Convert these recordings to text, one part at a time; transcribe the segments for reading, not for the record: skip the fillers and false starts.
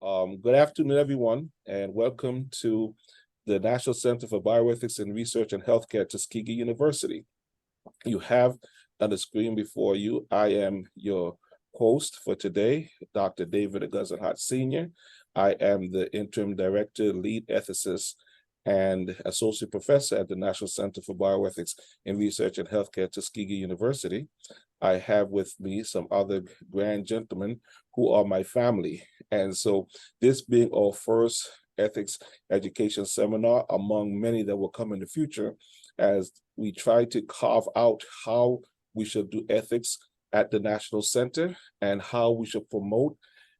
Good afternoon, everyone, and welcome to the National Center for Bioethics and Research in Healthcare at Tuskegee University. You have on the screen before you, I am your host for today, Dr. David Aguzahat Sr. I am the Interim Director, Lead Ethicist, and Associate Professor at the National Center for Bioethics and Research in Healthcare at Tuskegee University. I have with me some other grand gentlemen who are my family. And so this being our first ethics education seminar among many that will come in the future, as we try to carve out how we should do ethics at the National Center and how we should promote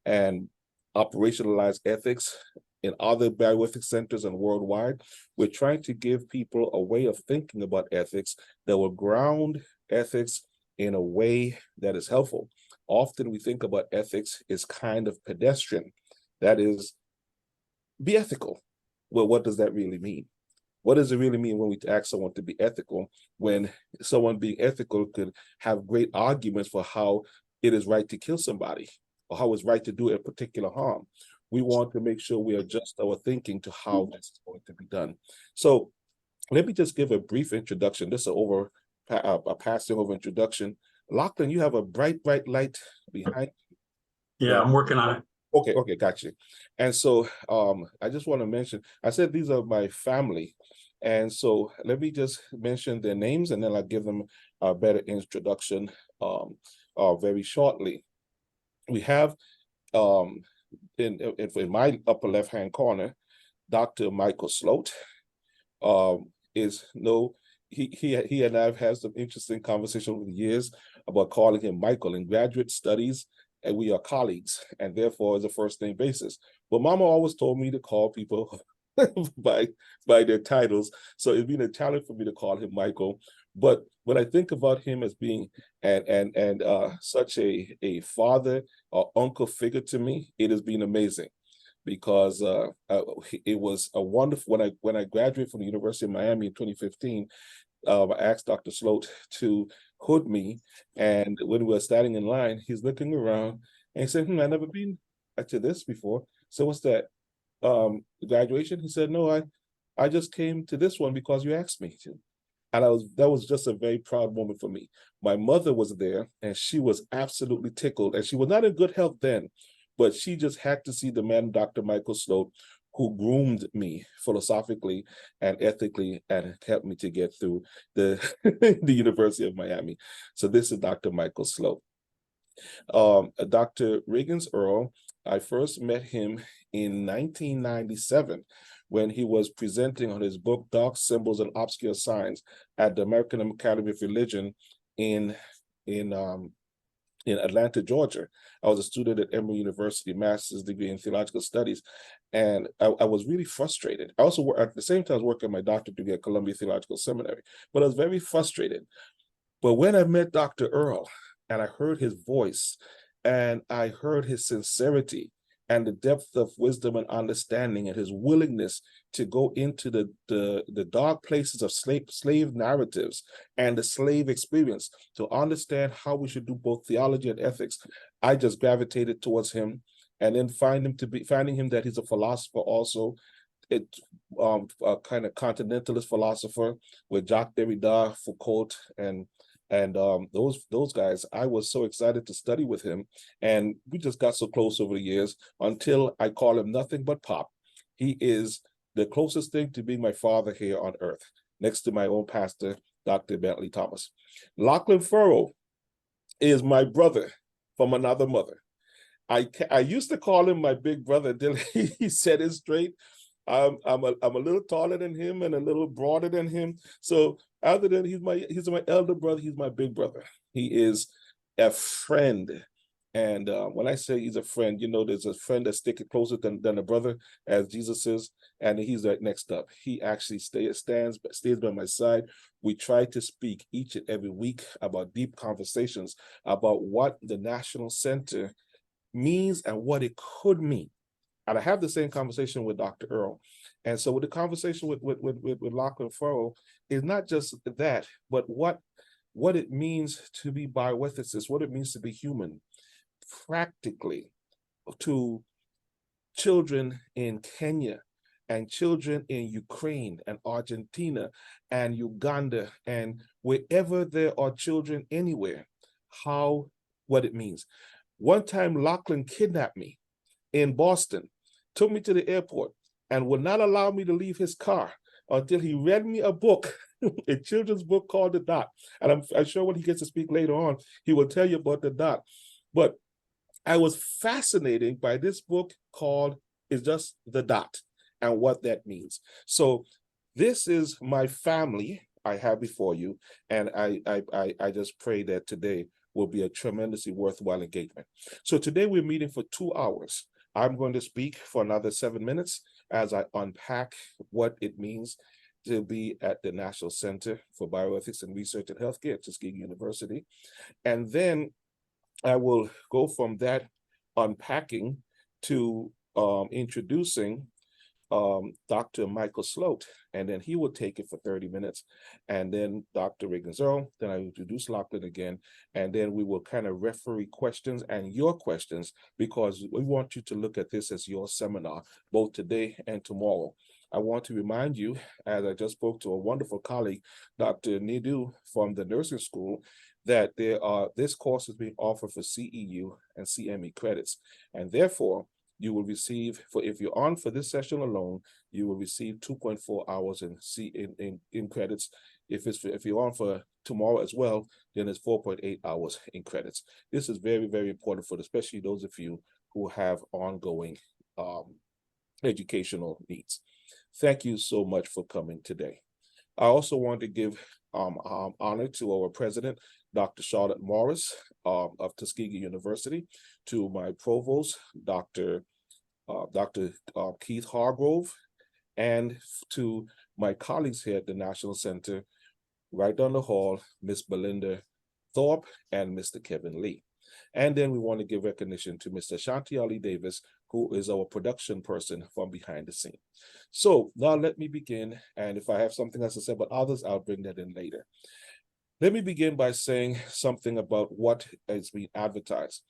and operationalize ethics in other bioethics centers and worldwide. We're trying to give people a way of thinking about ethics that will ground ethics in a way that is helpful. Often we think about ethics as kind of pedestrian. That is, be ethical. Well, what does that really mean? What does it really mean when we ask someone to be ethical, when someone being ethical could have great arguments for how it is right to kill somebody or how it's right to do a particular harm? We want to make sure we adjust our thinking to how this is going to be done. So let me just give a brief introduction. This is a passing over introduction. Lachlan, you have a bright light behind you. Yeah, I'm working on it. Okay, gotcha. And so I just want to mention, I said these are my family. And so let me just mention their names and then I'll give them a better introduction very shortly. We have in my upper left-hand corner, Dr. Michael Sloat. He and I have had some interesting conversation over the years about calling him Michael in graduate studies, and we are colleagues, and therefore is a first name basis. But Mama always told me to call people by their titles, so it's been a challenge for me to call him Michael. But when I think about him as being such a father or uncle figure to me, it has been amazing. Because it was a wonderful, when I graduated from the University of Miami in 2015, I asked Dr. Sloat to hood me, and when we were standing in line, he's looking around and he said, I've never been to this before. So what's that? Graduation? He said, no, I just came to this one because you asked me to. And that was just a very proud moment for me. My mother was there and she was absolutely tickled, and she was not in good health then, but she just had to see the man, Dr. Michael Sloat, who groomed me philosophically and ethically and helped me to get through the University of Miami. So this is Dr. Michael Sloat. Dr. Riggins Earl, I first met him in 1997 when he was presenting on his book, Dark Symbols and Obscure Signs, at the American Academy of Religion in Atlanta, Georgia. I was a student at Emory University, master's degree in theological studies, and I was really frustrated. I also at the same time I was working my doctorate degree at Columbia Theological Seminary, but I was very frustrated. But when I met Dr. Earl and I heard his voice and I heard his sincerity and the depth of wisdom and understanding and his willingness to go into the dark places of slave narratives and the slave experience to understand how we should do both theology and ethics, I just gravitated towards him. And then finding him that he's a philosopher also, a kind of continentalist philosopher with Jacques Derrida, Foucault, and those guys. I was so excited to study with him, and we just got so close over the years until I call him nothing but Pop. He is the closest thing to being my father here on earth, next to my own pastor, Dr. Bentley Thomas. Lachlan Furrow is my brother from another mother. I used to call him my big brother until he said it straight. I'm a little taller than him and a little broader than him. So other than he's my elder brother, he's my big brother. He is a friend. And when I say he's a friend, there's a friend that's sticking closer than a brother, as Jesus is, and he's right next up. He actually stays by my side. We try to speak each and every week about deep conversations about what the National Center means and what it could mean. And I have the same conversation with Dr. Earl. And so with the conversation with Lachlan Furrow is not just that, but what it means to be bioethicist, what it means to be human, practically, to children in Kenya and children in Ukraine and Argentina and Uganda and wherever there are children anywhere, what it means. One time Lachlan kidnapped me in Boston, took me to the airport, and would not allow me to leave his car until he read me a book, a children's book called The Dot. And I'm sure when he gets to speak later on, he will tell you about The Dot. But I was fascinated by this book called It's Just The Dot and what that means. So this is my family I have before you, and I just pray that today will be a tremendously worthwhile engagement. So today we're meeting for 2 hours. I'm going to speak for another 7 minutes as I unpack what it means to be at the National Center for Bioethics and Research in Healthcare at Tuskegee University. And then I will go from that unpacking to introducing Dr. Michael Sloat, and then he will take it for 30 minutes, and then Dr. Reagan-Zerl, then I will introduce Lachlan again, and then we will kind of referee questions and your questions, because we want you to look at this as your seminar, both today and tomorrow. I want to remind you, as I just spoke to a wonderful colleague, Dr. Nidu from the nursing school, that this course is being offered for CEU and CME credits, and therefore you will receive, if you're on for this session alone, you will receive 2.4 hours in credits. If you're on for tomorrow as well, then it's 4.8 hours in credits. This is very, very important for especially those of you who have ongoing educational needs. Thank you so much for coming today. I also want to give honor to our president, Dr. Charlotte Morris of Tuskegee University, to my provost, Dr. Keith Hargrove, and to my colleagues here at the National Center, right down the hall, Miss Belinda Thorpe and Mr. Kevin Lee. And then we want to give recognition to Mr. Shanti Ali Davis, who is our production person from behind the scene. So now let me begin, and if I have something else to say about others, I'll bring that in later. Let me begin by saying something about what is being advertised.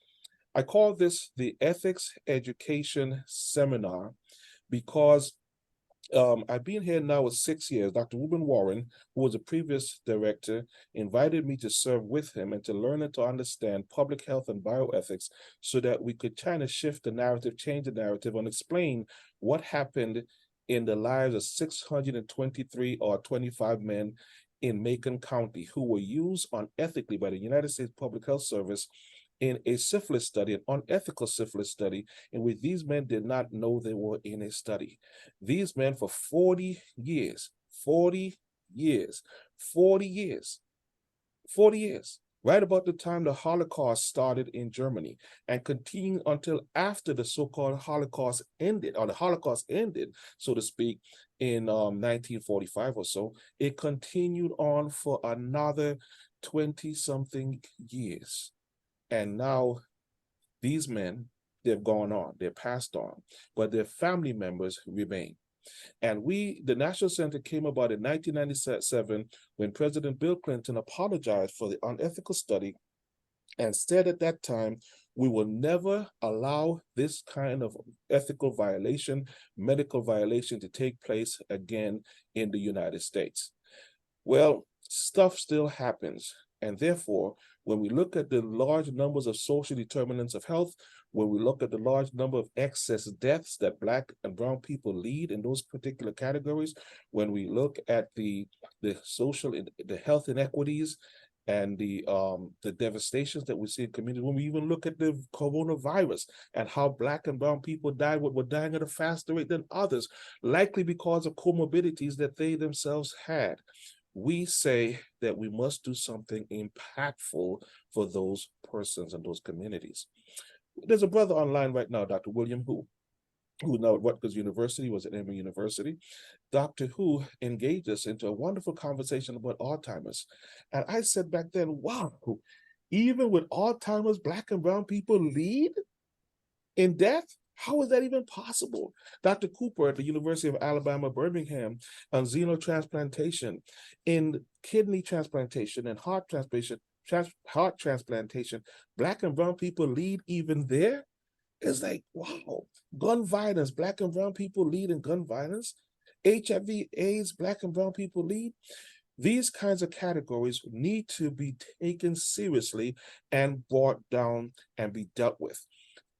I call this the Ethics Education Seminar because I've been here now for 6 years. Dr. Reuben Warren, who was a previous director, invited me to serve with him and to learn and to understand public health and bioethics so that we could kind of shift the narrative, change the narrative, and explain what happened in the lives of 623 or 25 men in Macon County who were used unethically by the United States Public Health Service in a syphilis study, an unethical syphilis study, in which these men did not know they were in a study. These men for 40 years, right about the time the Holocaust started in Germany and continued until after the so-called Holocaust ended, or the Holocaust ended, so to speak, in 1945 or so, it continued on for another 20-something years. And now these men, they've gone on, they're passed on, but their family members remain. And the National Center came about in 1997 when President Bill Clinton apologized for the unethical study and said at that time, we will never allow this kind of ethical violation, medical violation to take place again in the United States. Well, stuff still happens. And therefore, when we look at the large numbers of social determinants of health, when we look at the large number of excess deaths that Black and brown people lead in those particular categories, when we look at the health inequities and the devastations that we see in communities, when we even look at the coronavirus and how Black and brown people were dying at a faster rate than others, likely because of comorbidities that they themselves had, we say that we must do something impactful for those persons and those communities. There's a brother online right now, Dr. William Hu now at Rutgers University, was at Emory University. Dr. Hu engaged us into a wonderful conversation about Alzheimer's. And I said back then, wow, even with Alzheimer's, Black and brown people lead in death? How is that even possible? Dr. Cooper at the University of Alabama, Birmingham, on xenotransplantation, in kidney transplantation and heart transplantation, Black and brown people lead even there? It's like, wow, gun violence, Black and brown people lead in gun violence. HIV, AIDS, Black and brown people lead. These kinds of categories need to be taken seriously and brought down and be dealt with.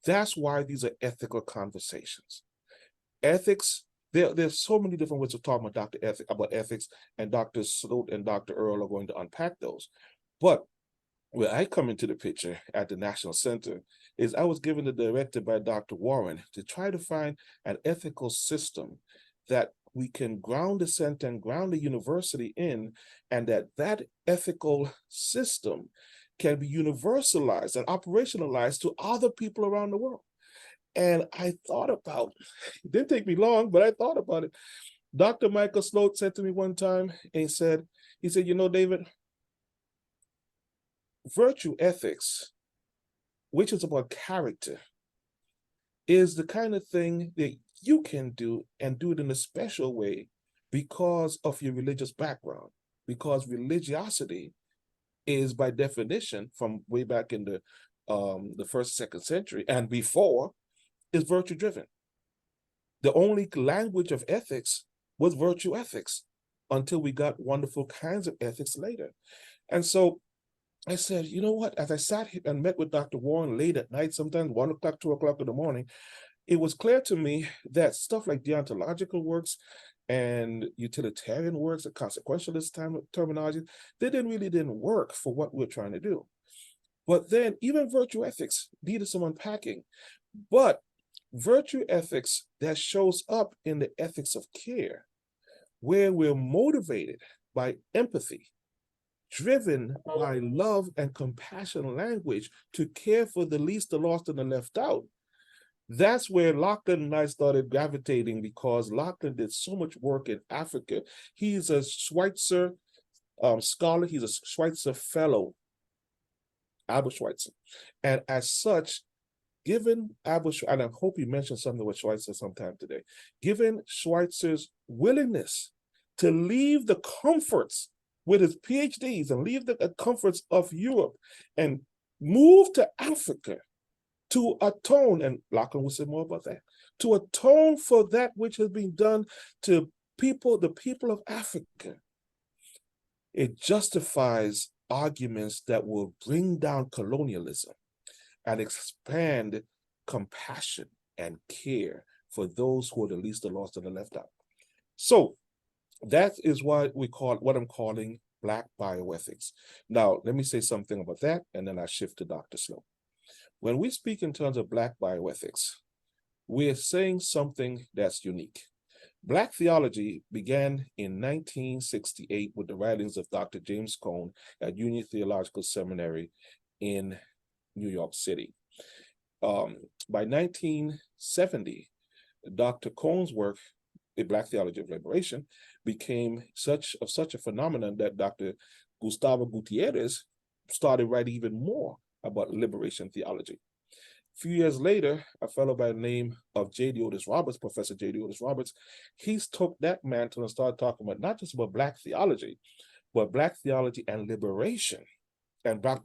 That's why these are ethical conversations. Ethics, there's so many different ways of talking about ethics, and Dr. Sloat and Dr. Earl are going to unpack those. But where I come into the picture at the National Center is I was given the directive by Dr. Warren to try to find an ethical system that we can ground the center and ground the university in, and that ethical system can be universalized and operationalized to other people around the world. And I thought about, it didn't take me long, but I thought about it. Dr. Michael Sloat said to me one time, and he said, you know, David, virtue ethics, which is about character, is the kind of thing that you can do and do it in a special way because of your religious background. Because religiosity is, by definition, from way back in the first, second century and before, is virtue driven. The only language of ethics was virtue ethics until we got wonderful kinds of ethics later. And so I said, you know what? As I sat here and met with Dr. Warren late at night, sometimes 1 o'clock, 2 o'clock in the morning, it was clear to me that stuff like deontological works and utilitarian works and consequentialist terminology, they didn't work for what we're trying to do. But then even virtue ethics needed some unpacking. But virtue ethics that shows up in the ethics of care, where we're motivated by empathy, driven by love and compassion language to care for the least, the lost, and the left out. That's where Lachlan and I started gravitating, because Lachlan did so much work in Africa. He's a Schweitzer scholar. He's a Schweitzer fellow, Albert Schweitzer. And as such, given Albert, and I hope you mentioned something with Schweitzer sometime today, given Schweitzer's willingness to leave the comforts with his PhDs and leave the comforts of Europe and move to Africa to atone, and Lachlan will say more about that, to atone for that which has been done to the people of Africa. It justifies arguments that will bring down colonialism and expand compassion and care for those who are the least, the lost, and the left out. So that is what I'm calling Black bioethics. Now, let me say something about that, and then I shift to Dr. Sloat. When we speak in terms of Black bioethics, we're saying something that's unique. Black theology began in 1968 with the writings of Dr. James Cone at Union Theological Seminary in New York City. By 1970, Dr. Cone's work, The Black Theology of Liberation, became such a phenomenon that Dr. Gustavo Gutierrez started writing even more about liberation theology. A few years later, a fellow by the name of J.D. Otis Roberts, Professor J.D. Otis Roberts, he took that mantle and started talking about not just about Black theology, but Black theology and liberation, and Black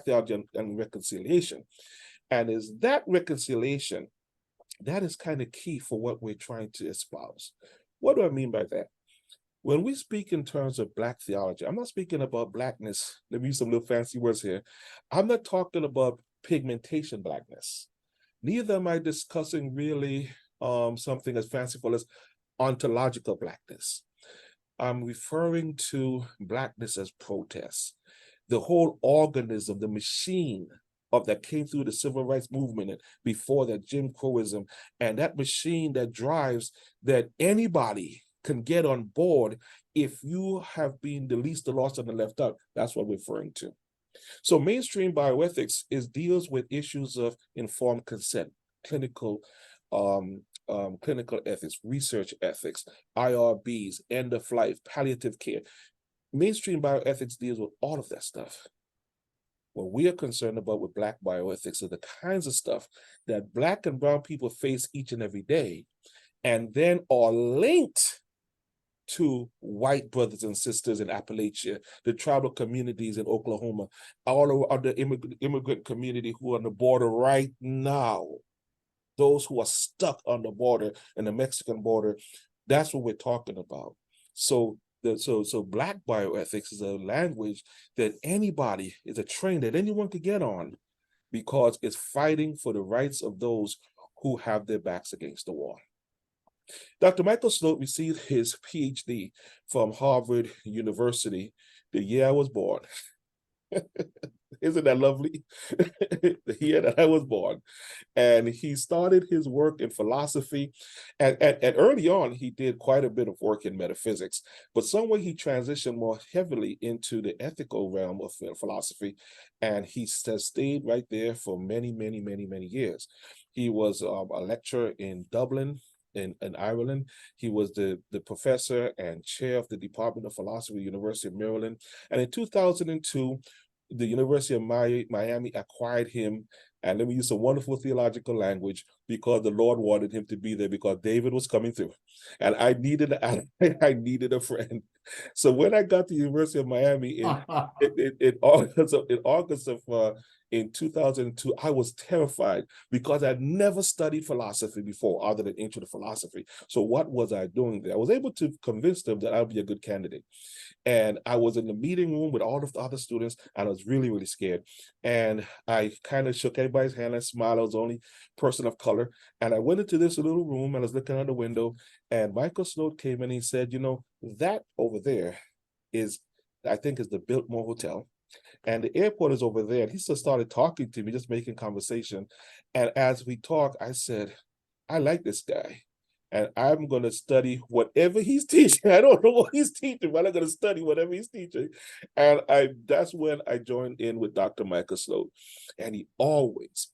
theology and reconciliation. And is that reconciliation, that is kind of key for what we're trying to espouse. What do I mean by that? When we speak in terms of Black theology, I'm not speaking about Blackness. Let me use some little fancy words here. I'm not talking about pigmentation Blackness. Neither am I discussing really something as fanciful as ontological Blackness. I'm referring to Blackness as protest. The whole organism, the machine that came through the civil rights movement and before that, Jim Crowism, and that machine that drives that anybody can get on board if you have been the least, the lost, and the left out. That's what we're referring to. So mainstream bioethics deals with issues of informed consent, clinical ethics, research ethics, IRBs, end of life, palliative care. Mainstream bioethics deals with all of that stuff. What we are concerned about with Black bioethics are the kinds of stuff that Black and brown people face each and every day, and then are linked to white brothers and sisters in Appalachia, the tribal communities in Oklahoma, all of the immigrant community who are on the border right now, those who are stuck on the border and the Mexican border. That's what we're talking about. So Black bioethics is a language that anybody, is a train that anyone could get on, because it's fighting for the rights of those who have their backs against the wall. Dr. Michael Sloat received his PhD from Harvard University the year I was born. Isn't that lovely? The year that I was born. And he started his work in philosophy. And early on, he did quite a bit of work in metaphysics, but somewhere he transitioned more heavily into the ethical realm of philosophy. And he has stayed right there for many, many, many, many years. He was a lecturer in Dublin, in Ireland. He was the professor and chair of the Department of Philosophy, University of Maryland. And in 2002, the University of Miami acquired him. And let me use some wonderful theological language, because the Lord wanted him to be there because David was coming through. And I needed a friend. So when I got to the University of Miami in August of in 2002, I was terrified because I'd never studied philosophy before, other than Intro to Philosophy. So what was I doing there? I was able to convince them that I'd be a good candidate. And I was in the meeting room with all of the other students, and I was really, really scared. And I kind of shook everybody's hand and smiled. I was the only person of color. And I went into this little room and I was looking out the window, and Michael Sloat came in and he said, you know, that over there is, I think, is the Biltmore Hotel. And the airport is over there. And he just started talking to me, just making conversation. And as we talked, I said, I like this guy, and I'm going to study whatever he's teaching. I don't know what he's teaching, but I'm going to study whatever he's teaching. And that's when I joined in with Dr. Michael Sloat. And he always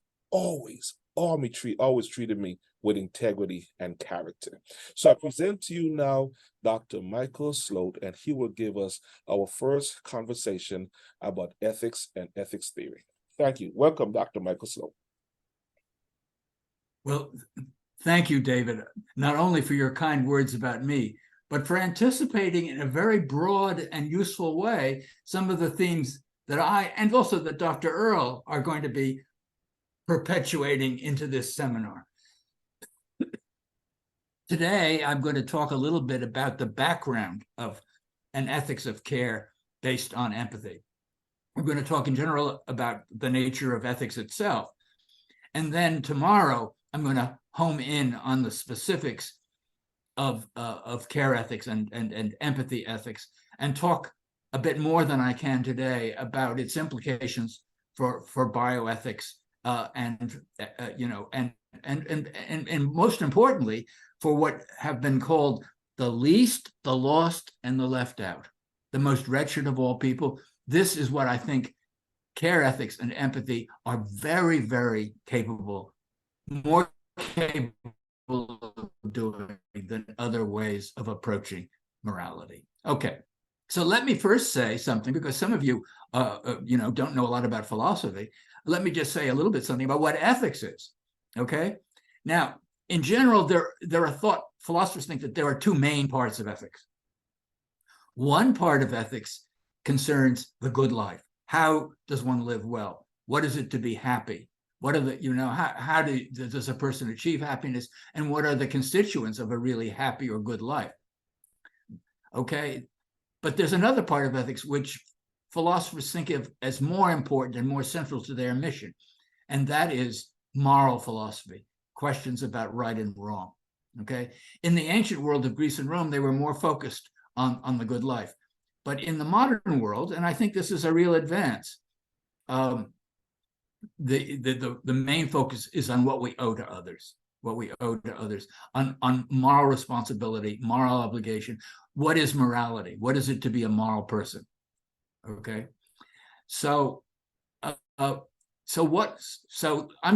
treated me with integrity and character. So I present to you now Dr. Michael Sloat, and he will give us our first conversation about ethics and ethics theory. Thank you. Welcome, Dr. Michael Sloat. Well, thank you, David, not only for your kind words about me, but for anticipating in a very broad and useful way some of the themes that I, and also that Dr. Earle, are going to be perpetuating into this seminar. Today, I'm going to talk a little bit about the background of an ethics of care based on empathy. We're going to talk in general about the nature of ethics itself. And then tomorrow, I'm going to home in on the specifics of care ethics and empathy ethics, and talk a bit more than I can today about its implications for bioethics, and most importantly, for what have been called the least, the lost, and the left out, the most wretched of all people. This is what I think care ethics and empathy are very, very capable, more capable of doing than other ways of approaching morality. Okay, so let me first say something, because some of you, don't know a lot about philosophy. Let me just say a little bit something about what ethics is. Okay, now in general, there are philosophers think that there are two main parts of ethics. One part of ethics concerns the good life. How does one live well? What is it to be happy? What are the, how does a person achieve happiness? And what are the constituents of a really happy or good life? Okay, but there's another part of ethics which philosophers think of as more important and more central to their mission, and that is moral philosophy, questions about right and wrong. Okay, in the ancient world of Greece and Rome, they were more focused on the good life. But in the modern world, and I think this is a real advance, the main focus is on what we owe to others, on moral responsibility, moral obligation. What is morality? What is it to be a moral person? Okay, so I'm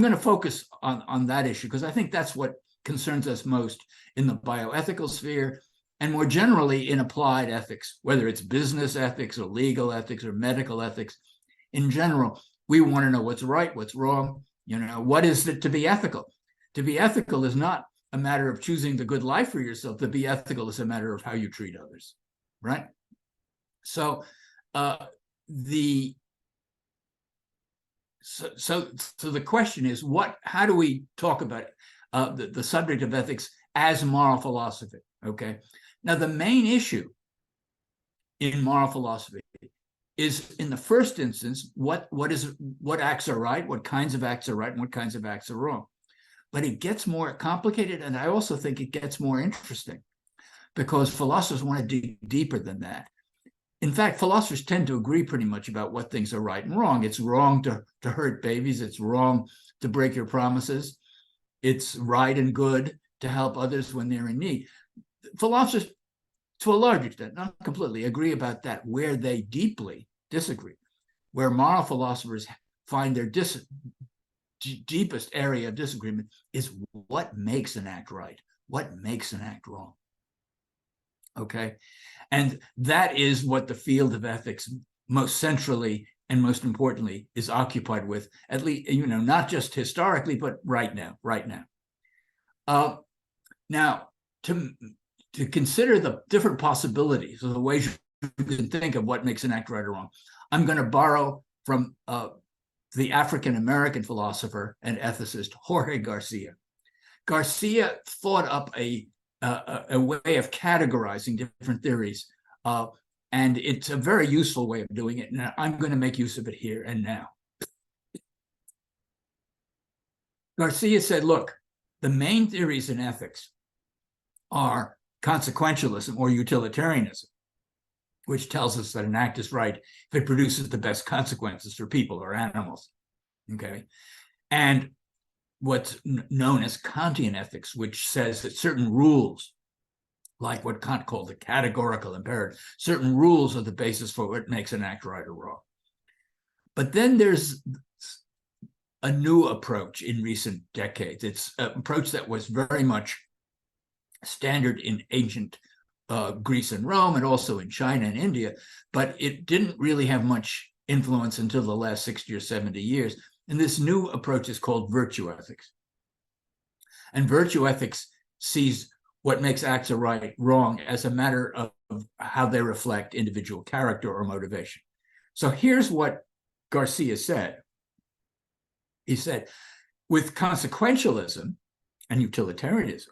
going to focus on that issue, because I think that's what concerns us most in the bioethical sphere, and more generally in applied ethics, whether it's business ethics or legal ethics or medical ethics. In general, we want to know what's right, what's wrong. What is it to be ethical? To be ethical is not a matter of choosing the good life for yourself. To be ethical is a matter of how you treat others, right? So the question is, how do we talk about the subject of ethics as moral philosophy? Okay. Now, the main issue in moral philosophy is, in the first instance, what acts are right, what kinds of acts are right, and what kinds of acts are wrong. But it gets more complicated, and I also think it gets more interesting, because philosophers want to dig deeper than that. In fact, philosophers tend to agree pretty much about what things are right and wrong. It's wrong to hurt babies. It's wrong to break your promises. It's right and good to help others when they're in need. Philosophers, to a large extent, not completely, agree about that. Where they deeply disagree, where moral philosophers find their deepest area of disagreement, is what makes an act right, what makes an act wrong. Okay, and that is what the field of ethics most centrally and most importantly is occupied with, at least, not just historically, but right now. Now, to consider the different possibilities of the ways you can think of what makes an act right or wrong, I'm going to borrow from the African-American philosopher and ethicist Jorge Garcia. Garcia thought up a way of categorizing different theories, and it's a very useful way of doing it. And I'm going to make use of it here and now. Garcia said, look, the main theories in ethics are consequentialism or utilitarianism, which tells us that an act is right if it produces the best consequences for people or animals. Okay, and what's known as Kantian ethics, which says that certain rules, like what Kant called the categorical imperative, certain rules are the basis for what makes an act right or wrong. But then there's a new approach in recent decades. It's an approach that was very much standard in ancient Greece and Rome, and also in China and India, but it didn't really have much influence until the last 60 or 70 years. And this new approach is called virtue ethics. And virtue ethics sees what makes acts right wrong as a matter of how they reflect individual character or motivation. So here's what Garcia said. He said, with consequentialism and utilitarianism,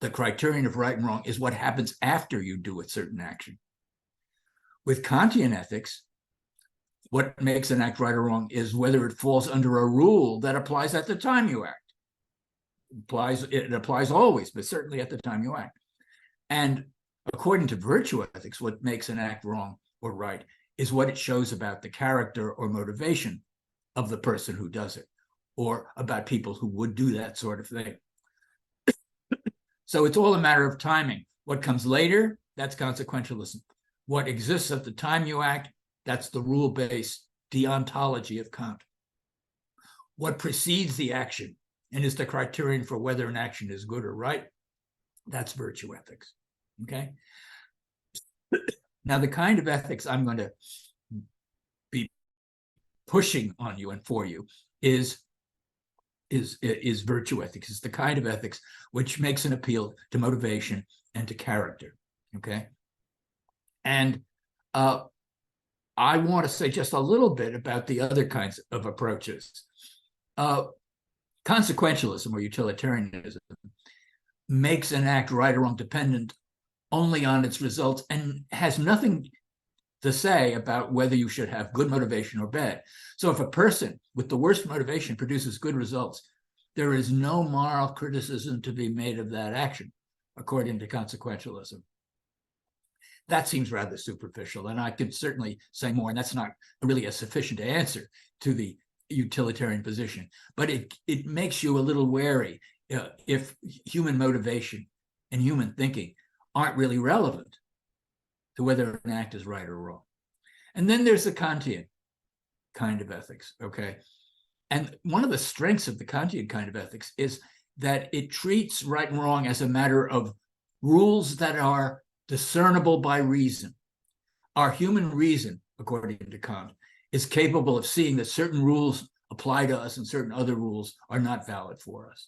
the criterion of right and wrong is what happens after you do a certain action. With Kantian ethics, what makes an act right or wrong is whether it falls under a rule that applies at the time you act. It applies always, but certainly at the time you act. And according to virtue ethics, what makes an act wrong or right is what it shows about the character or motivation of the person who does it, or about people who would do that sort of thing. So it's all a matter of timing. What comes later, that's consequentialism. What exists at the time you act, that's the rule-based deontology of Kant. What precedes the action and is the criterion for whether an action is good or right, that's virtue ethics. Okay? Now, the kind of ethics I'm going to be pushing on you and for you is virtue ethics. It's the kind of ethics which makes an appeal to motivation and to character. Okay? And I want to say just a little bit about the other kinds of approaches. Consequentialism or utilitarianism makes an act right or wrong dependent only on its results and has nothing to say about whether you should have good motivation or bad. So if a person with the worst motivation produces good results, there is no moral criticism to be made of that action, according to consequentialism. That seems rather superficial, and I could certainly say more, and that's not really a sufficient answer to the utilitarian position. But it makes you a little wary if human motivation and human thinking aren't really relevant to whether an act is right or wrong. And then there's the Kantian kind of ethics, okay? And one of the strengths of the Kantian kind of ethics is that it treats right and wrong as a matter of rules that are discernible by reason. Our human reason, according to Kant, is capable of seeing that certain rules apply to us and certain other rules are not valid for us.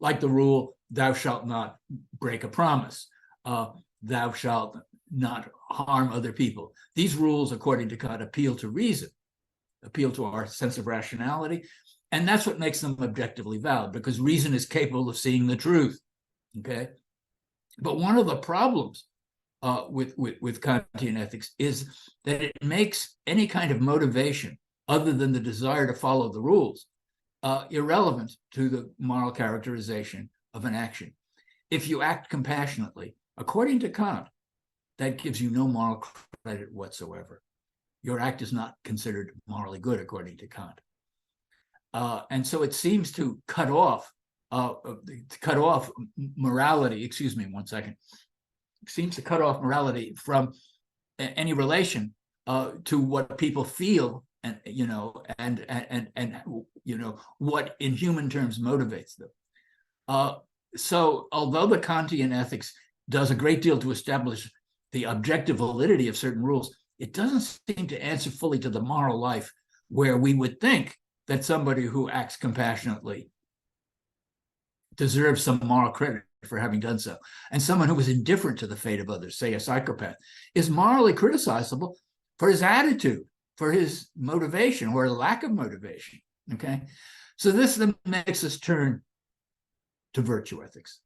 like the rule, thou shalt not break a promise, thou shalt not harm other people. These rules, according to Kant, appeal to reason, appeal to our sense of rationality, and that's what makes them objectively valid, because reason is capable of seeing the truth, okay? But one of the problems with Kantian ethics is that it makes any kind of motivation other than the desire to follow the rules irrelevant to the moral characterization of an action. If you act compassionately, according to Kant, that gives you no moral credit whatsoever. Your act is not considered morally good, according to Kant. And so it seems to cut off morality, excuse me one second, seems to cut off morality from any relation to what people feel, and what in human terms motivates them. So although the Kantian ethics does a great deal to establish the objective validity of certain rules, it doesn't seem to answer fully to the moral life, where we would think that somebody who acts compassionately deserves some moral credit for having done so. And someone who is indifferent to the fate of others, say a psychopath, is morally criticizable for his attitude, for his motivation or lack of motivation, okay? So this then makes us turn to virtue ethics.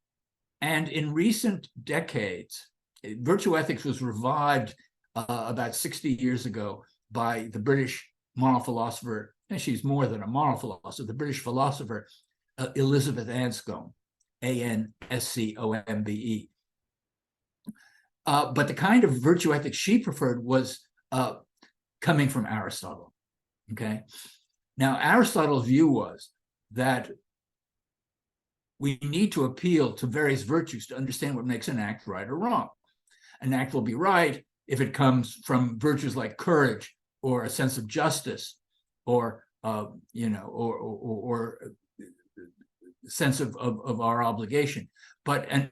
And in recent decades, virtue ethics was revived about 60 years ago by the British moral philosopher, and she's more than a moral philosopher, the British philosopher Elizabeth Anscombe, Anscombe. But the kind of virtue ethics she preferred was coming from Aristotle, okay? Now, Aristotle's view was that we need to appeal to various virtues to understand what makes an act right or wrong. An act will be right if it comes from virtues like courage or a sense of justice, or sense of our obligation. But an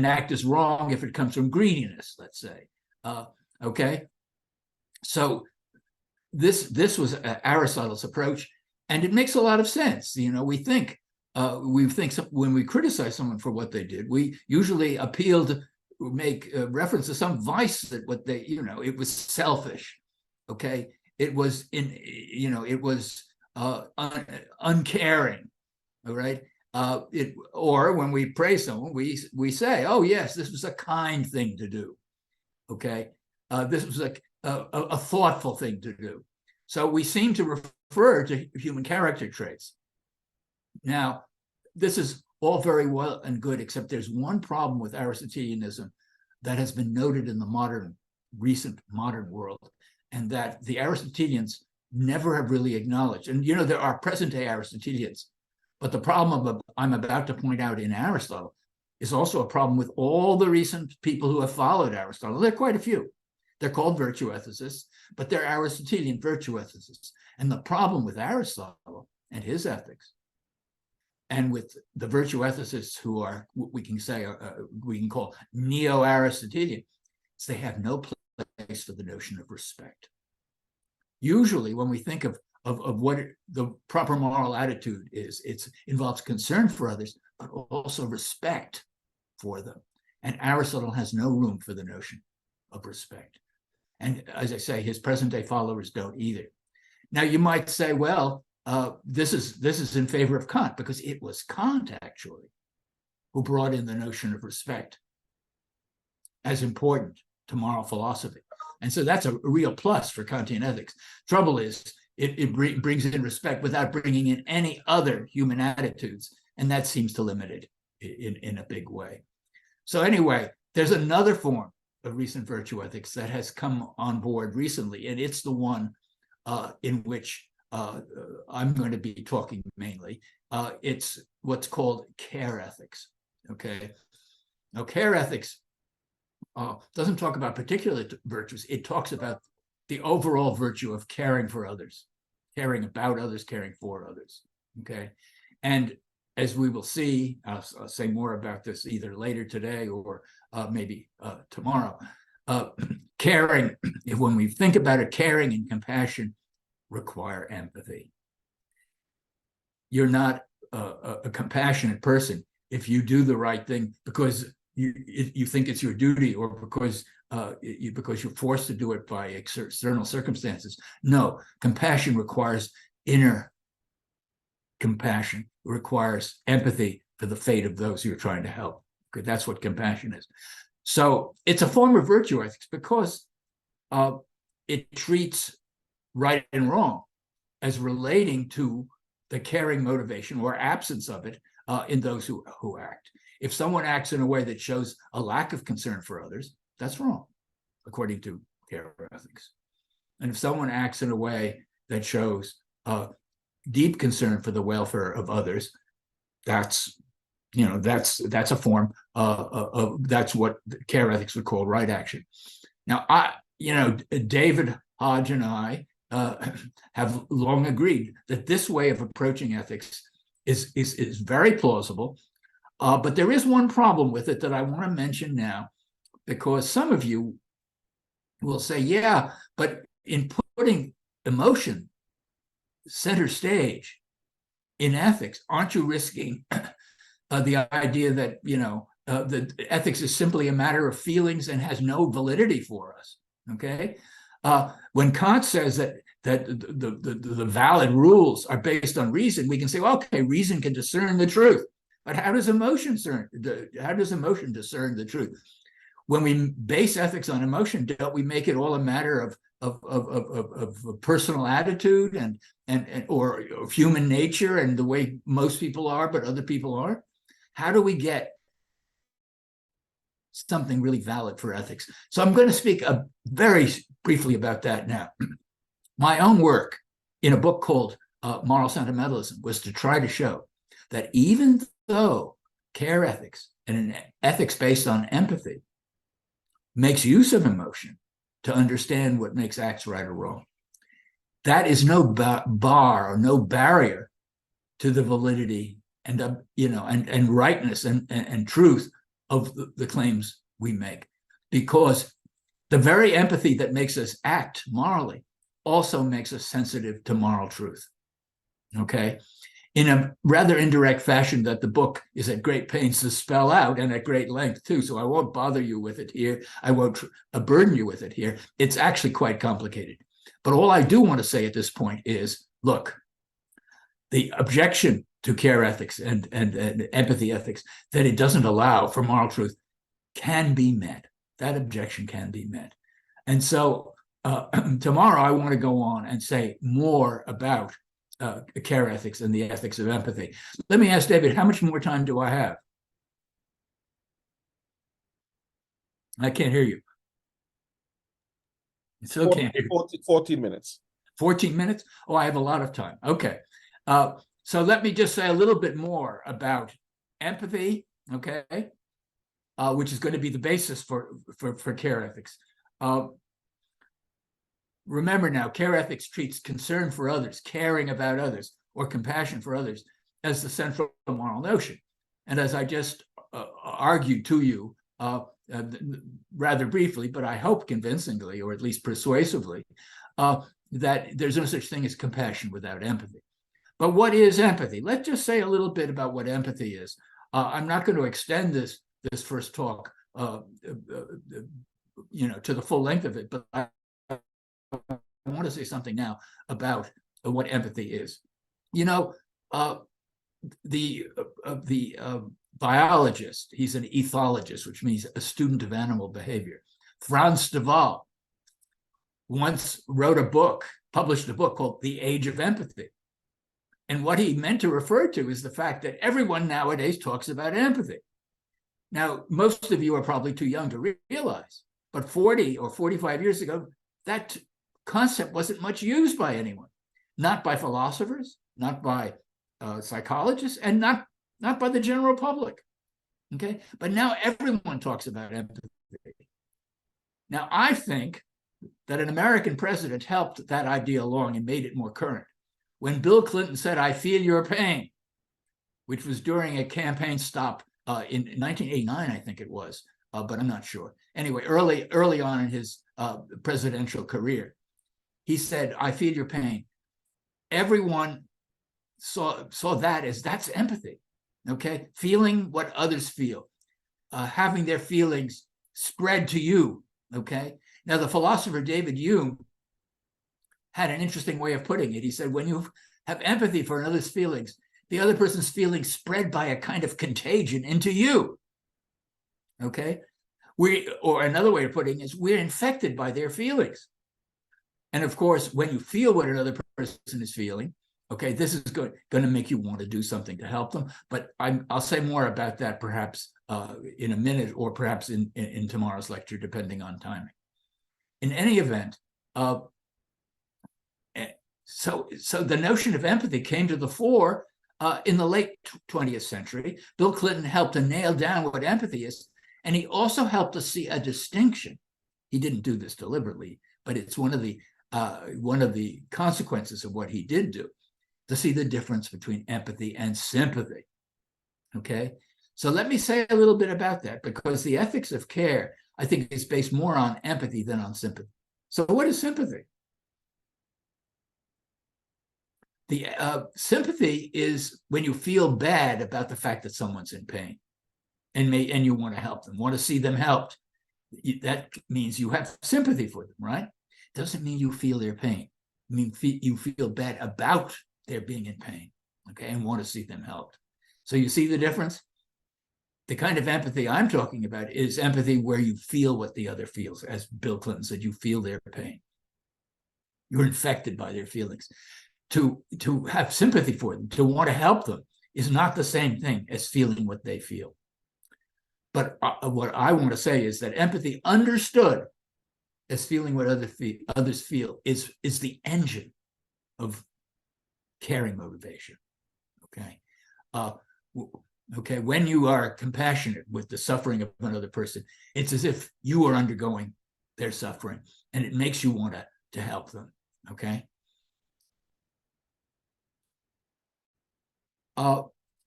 act is wrong if it comes from greediness, let's say. Okay, so this was Aristotle's approach, and it makes a lot of sense. We think when we criticize someone for what they did, we usually appeal to make reference to some vice that what they, it was selfish. Okay, it was uncaring. All right. Or when we praise someone, we say, "Oh yes, this was a kind thing to do." Okay, this was a thoughtful thing to do. So we seem to refer to human character traits. Now, this is all very well and good, except there's one problem with Aristotelianism that has been noted in the recent modern world, and that the Aristotelians never have really acknowledged. And there are present-day Aristotelians, but the problem I'm about to point out in Aristotle is also a problem with all the recent people who have followed Aristotle. There are quite a few. They're called virtue ethicists, but they're Aristotelian virtue ethicists. And the problem with Aristotle and his ethics, and with the virtue ethicists who are, we can call neo-Aristotelian, is they have no place for the notion of respect. Usually, when we think of what the proper moral attitude is, it involves concern for others, but also respect for them. And Aristotle has no room for the notion of respect. And as I say, his present-day followers don't either. Now, you might say, well, this is in favor of Kant, because it was Kant, actually, who brought in the notion of respect as important to moral philosophy. And so that's a real plus for Kantian ethics. Trouble is, it brings in respect without bringing in any other human attitudes, and that seems to limit it in a big way. So anyway, there's another form of recent virtue ethics that has come on board recently, and it's the one in which I'm going to be talking mainly. It's what's called care ethics, okay? Now, care ethics doesn't talk about particular virtues. It talks about the overall virtue of caring for others, caring about others, caring for others, okay? And as we will see, I'll say more about this either later today or maybe tomorrow. Caring, when we think about it, caring and compassion require empathy. You're not a compassionate person if you do the right thing because you think it's your duty or because you're forced to do it by external circumstances. No, compassion requires inner compassion. It requires empathy for the fate of those you're trying to help. Okay, that's what compassion is. So it's a form of virtue ethics because it treats right and wrong as relating to the caring motivation or absence of it in those who act. If someone acts in a way that shows a lack of concern for others, that's wrong, according to care ethics. And if someone acts in a way that shows deep concern for the welfare of others, that's a form of that's what care ethics would call right action. Now, David Hodge and I have long agreed that this way of approaching ethics is very plausible, but there is one problem with it that I want to mention now, because some of you will say, yeah, but in putting emotion center stage in ethics, aren't you risking the idea that that ethics is simply a matter of feelings and has no validity for us? Okay, when Kant says that the valid rules are based on reason, we can say, well, okay, reason can discern the truth, but how does emotion discern the truth? When we base ethics on emotion, don't we make it all a matter of personal attitude and or human nature and the way most people are, but other people aren't? How do we get something really valid for ethics? So I'm going to speak very briefly about that now. My own work in a book called Moral Sentimentalism was to try to show that even though care ethics and an ethics based on empathy makes use of emotion to understand what makes acts right or wrong, that is no bar or no barrier to the validity and rightness and truth of the claims we make, because the very empathy that makes us act morally also makes us sensitive to moral truth. Okay, in a rather indirect fashion that the book is at great pains to spell out, and at great length too, so I won't bother you with it here. I won't burden you with it here. It's actually quite complicated. But all I do want to say at this point is, look, the objection to care ethics and empathy ethics, that it doesn't allow for moral truth, can be met. That objection can be met. And so tomorrow I want to go on and say more about care ethics and the ethics of empathy. Let me ask David, how much more time do I have? I can't hear you. I still can't hear you. 14 minutes. 14 minutes? Oh, I have a lot of time. Okay. So let me just say a little bit more about empathy, okay, which is going to be the basis for care ethics. Remember now, care ethics treats concern for others, caring about others, or compassion for others as the central moral notion. And as I just argued to you rather briefly, but I hope convincingly, or at least persuasively, that there's no such thing as compassion without empathy. But what is empathy? Let's just say a little bit about what empathy is. I'm not going to extend this first talk, to the full length of it, but I want to say something now about what empathy is. The biologist, he's an ethologist, which means a student of animal behavior, Frans de Waal, once published a book called The Age of Empathy. And what he meant to refer to is the fact that everyone nowadays talks about empathy. Now, most of you are probably too young to realize, but 40 or 45 years ago, that concept wasn't much used by anyone, not by philosophers, not by psychologists, and not by the general public. Okay, but now everyone talks about empathy. Now, I think that an American president helped that idea along and made it more current. When Bill Clinton said, "I feel your pain," which was during a campaign stop in 1989, I think it was, but I'm not sure. Anyway, early on in his presidential career, he said, "I feel your pain." Everyone saw that as that's empathy. Okay, feeling what others feel, having their feelings spread to you. Okay, now the philosopher David Hume had an interesting way of putting it. He said, when you have empathy for another's feelings, the other person's feelings spread by a kind of contagion into you. Okay, or another way of putting it is, we're infected by their feelings. And of course, when you feel what another person is feeling, okay, this is going to make you want to do something to help them. But I'll say more about that perhaps in a minute, or perhaps in tomorrow's lecture, depending on timing. In any event, so the notion of empathy came to the fore in the late 20th century. Bill Clinton helped to nail down what empathy is, and he also helped us see a distinction. He didn't do this deliberately, but it's one of the consequences of what he did do, to see the difference between empathy and sympathy. Okay, so let me say a little bit about that, because the ethics of care, I think, is based more on empathy than on sympathy. So what is sympathy? The sympathy is when you feel bad about the fact that someone's in pain, and you want to help them, want to see them helped. That means you have sympathy for them, right? Doesn't mean you feel their pain. I mean, you feel bad about their being in pain, okay, and want to see them helped. So you see the difference? The kind of empathy I'm talking about is empathy where you feel what the other feels. As Bill Clinton said, you feel their pain. You're infected by their feelings. To have sympathy for them, to want to help them, is not the same thing as feeling what they feel. But what I want to say is that empathy, understood as feeling what others feel, is the engine of caring motivation. Okay. Okay. When you are compassionate with the suffering of another person, it's as if you are undergoing their suffering, and it makes you want to help them. Okay.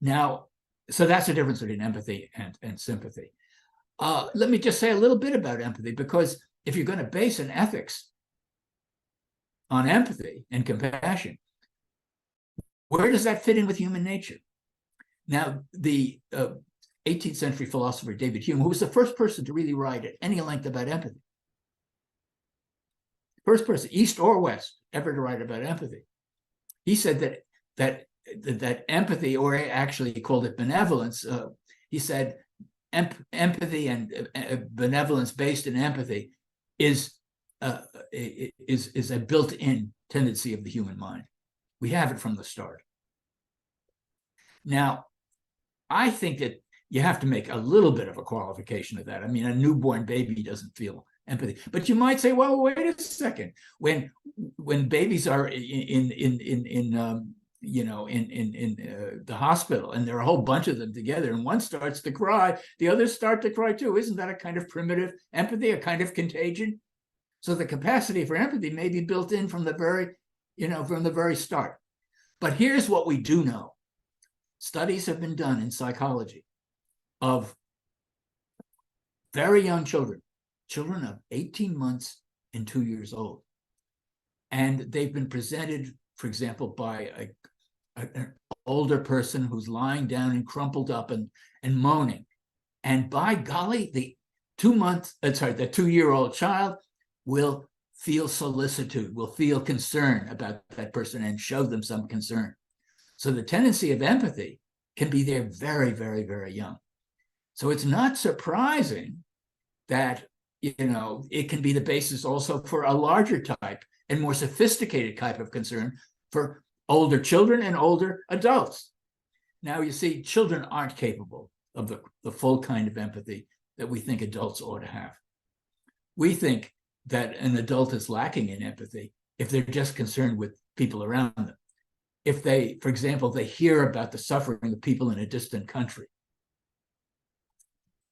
Now, so that's the difference between empathy and sympathy. Let me just say a little bit about empathy, because if you're going to base an ethics on empathy and compassion, where does that fit in with human nature? Now, the 18th century philosopher David Hume, who was the first person to really write at any length about empathy, first person, East or West, ever to write about empathy, he said that empathy, or actually he called it benevolence, he said empathy and benevolence based in empathy is a built-in tendency of the human mind. We have it from the start. Now, I think that you have to make a little bit of a qualification of that. I mean, a newborn baby doesn't feel empathy, but you might say, well, wait a second. When babies are in the hospital, and there are a whole bunch of them together, and one starts to cry, the others start to cry too. Isn't that a kind of primitive empathy, a kind of contagion? So the capacity for empathy may be built in from the very start. But here's what we do know. Studies have been done in psychology of very young children of 18 months and 2 years old. And they've been presented, for example, by an older person who's lying down and crumpled up and moaning. And by golly, the 2-year-old child will feel solicitude, will feel concern about that person and show them some concern. So the tendency of empathy can be there very, very, very young. So it's not surprising that, it can be the basis also for a larger type and more sophisticated type of concern for older children and older adults. Now, you see, children aren't capable of the full kind of empathy that we think adults ought to have. We think that an adult is lacking in empathy if they're just concerned with people around them. If they, for example, they hear about the suffering of people in a distant country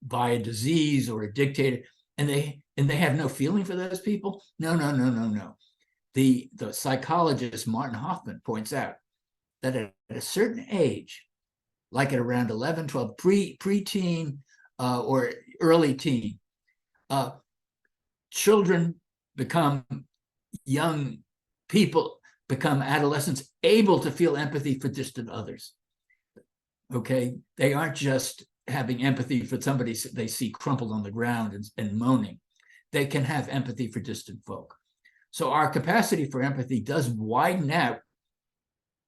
by a disease or a dictator, and they have no feeling for those people. No. The psychologist Martin Hoffman points out that at a certain age, like at around 11, 12, preteen or early teen, young people become adolescents able to feel empathy for distant others. Okay, they aren't just having empathy for somebody they see crumpled on the ground and moaning. They can have empathy for distant folk. So our capacity for empathy does widen out.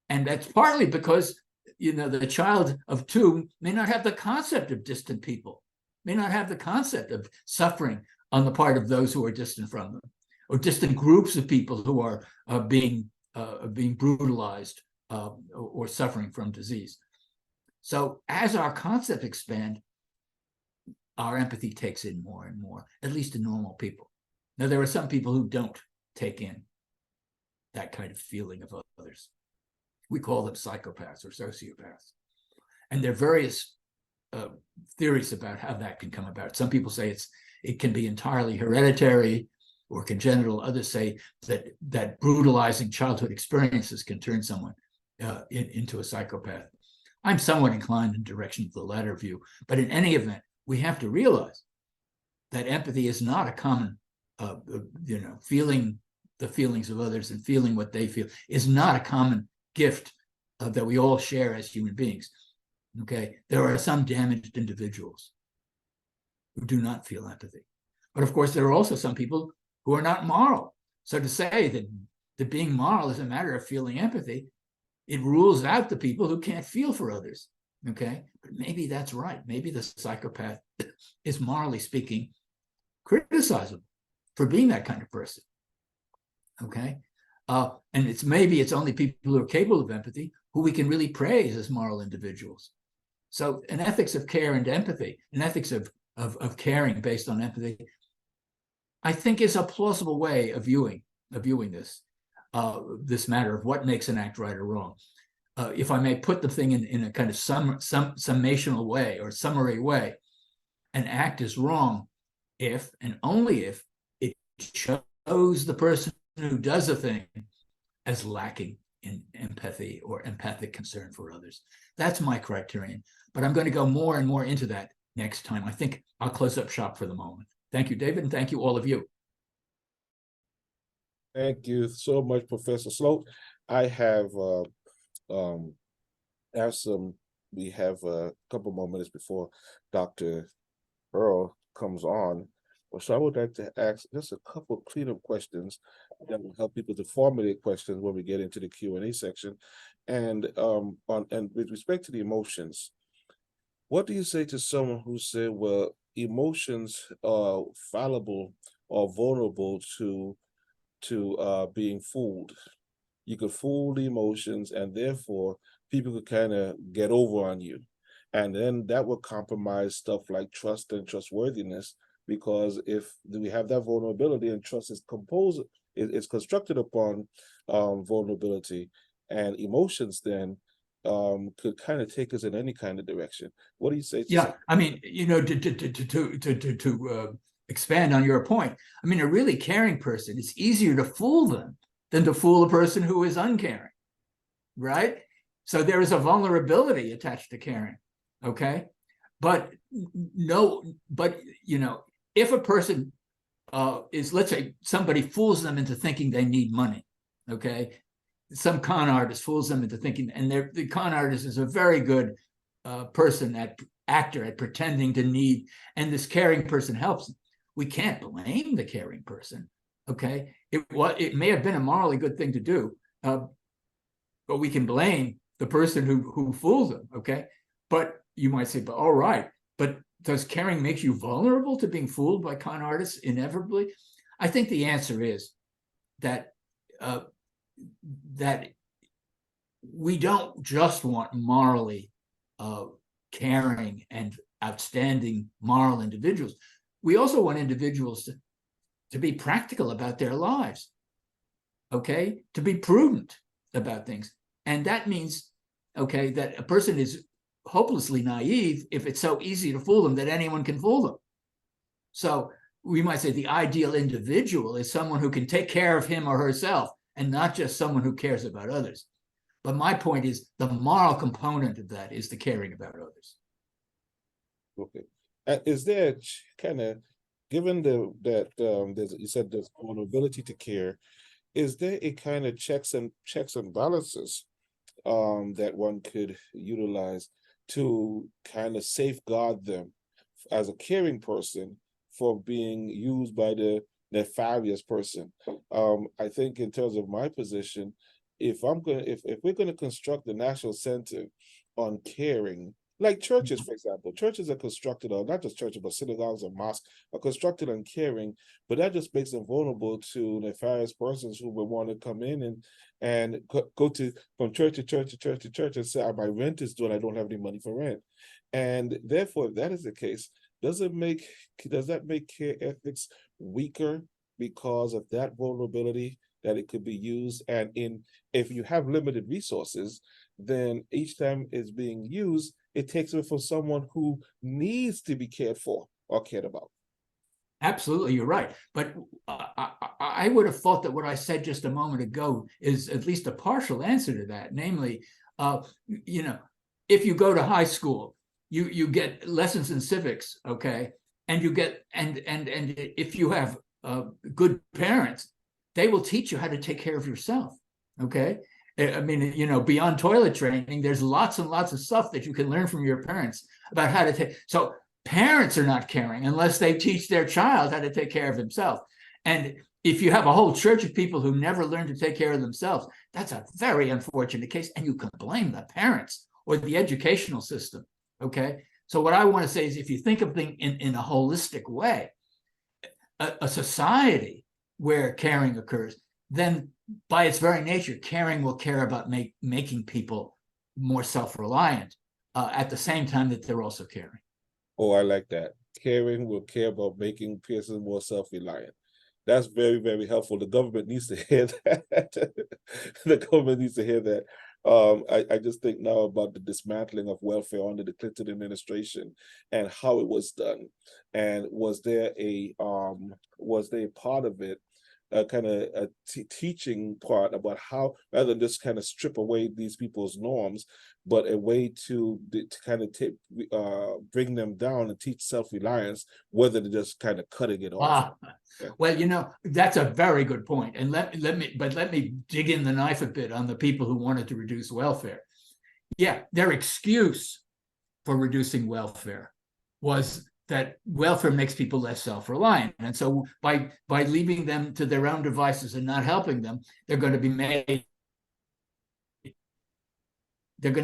And that's partly because, the child of 2 may not have the concept of distant people, may not have the concept of suffering on the part of those who are distant from them, or distant groups of people who are being brutalized or suffering from disease. So as our concepts expand, our empathy takes in more and more, at least in normal people. Now, there are some people who don't take in that kind of feeling of others. We call them psychopaths or sociopaths. And there are various theories about how that can come about. Some people say it can be entirely hereditary or congenital. Others say that brutalizing childhood experiences can turn someone into a psychopath. I'm somewhat inclined in the direction of the latter view, but in any event, we have to realize that empathy is not a common, feeling the feelings of others and feeling what they feel is not a common gift that we all share as human beings. Okay, there are some damaged individuals who do not feel empathy, but of course there are also some people who are not moral. So to say that being moral is a matter of feeling empathy, it rules out the people who can't feel for others. Okay, but maybe that's right. Maybe the psychopath is, morally speaking, criticizable for being that kind of person. Okay, and it's only people who are capable of empathy who we can really praise as moral individuals. So an ethics of care and empathy, an ethics of caring based on empathy, I think is a plausible way of viewing this matter of what makes an act right or wrong. If I may put the thing in a kind of summational way or summary way, an act is wrong if and only if it shows the person who does a thing as lacking in empathy or empathic concern for others. That's my criterion, but I'm going to go more and more into that next time. I think I'll close up shop for the moment. Thank you, David, and thank you, all of you. Thank you so much, Professor Sloat. I have we have a couple more minutes before Dr. Earl comes on. So I would like to ask just a couple of cleanup questions that will help people to formulate questions when we get into the Q&A section. And with respect to the emotions, what do you say to someone who said, well, emotions are fallible or vulnerable to being fooled? You could fool the emotions, and therefore people could kind of get over on you, and then that would compromise stuff like trust and trustworthiness. Because if we have that vulnerability and trust is composed, it's constructed upon vulnerability, and emotions then could kind of take us in any kind of direction. What do you say? Yeah, I mean, to expand on your point, I mean, a really caring person, it's easier to fool them than to fool a person who is uncaring, right? So there is a vulnerability attached to caring, okay? But if a person let's say somebody fools them into thinking they need money, okay? Some con artist fools them into thinking, and the con artist is a very good actor at pretending to need, and this caring person helps them. We can't blame the caring person, okay? It may have been a morally good thing to do, but we can blame the person who fools them, okay? But you might say, but all right, but does caring make you vulnerable to being fooled by con artists inevitably? I think the answer is that that we don't just want morally caring and outstanding moral individuals. We also want individuals to be practical about their lives, okay? To be prudent about things. And that means, okay, that a person is hopelessly naive if it's so easy to fool them that anyone can fool them. So we might say the ideal individual is someone who can take care of him or herself and not just someone who cares about others. But my point is the moral component of that is the caring about others. Okay. Is there kind of, given that you said there's vulnerability to care, is there a kind of checks and balances that one could utilize to kind of safeguard them as a caring person for being used by the nefarious person? I think in terms of my position, if we're gonna construct the national center on caring, like churches, for example, churches are constructed, or not just churches, but synagogues and mosques are constructed on caring, but that just makes them vulnerable to nefarious persons who would want to come in and go to from church to church to church to church and say, "Ah, my rent is due and I don't have any money for rent." And therefore, if that is the case, does that make care ethics weaker because of that vulnerability that it could be used? And if you have limited resources, then each time it's being used, it takes it from someone who needs to be cared for or cared about. Absolutely, you're right. But I would have thought that what I said just a moment ago is at least a partial answer to that. Namely, you know, if you go to high school, you get lessons in civics, okay, and you get and if you have good parents, they will teach you how to take care of yourself. Okay. I mean, you know, beyond toilet training, there's lots and lots of stuff that you can learn from your parents about how to take. So parents are not caring unless they teach their child how to take care of himself. And if you have a whole church of people who never learn to take care of themselves, that's a very unfortunate case. And you can blame the parents or the educational system. Okay. So what I want to say is, if you think of things in a holistic way, a society where caring occurs, then by its very nature, caring will care about making people more self-reliant at the same time that they're also caring. Oh, I like that. Caring will care about making persons more self-reliant. That's very, very helpful. The government needs to hear that. The government needs to hear that. I just think now about the dismantling of welfare under the Clinton administration and how it was done. And was there a part of it, kind of a teaching part about how, rather than just kind of strip away these people's norms, but a way to kind of bring them down and teach self-reliance, whether they're just kind of cutting it off. Yeah. Well, you know, that's a very good point. And let me dig in the knife a bit on the people who wanted to reduce welfare. Yeah, their excuse for reducing welfare was that welfare makes people less self-reliant. And so by leaving them to their own devices and not helping them, they're going to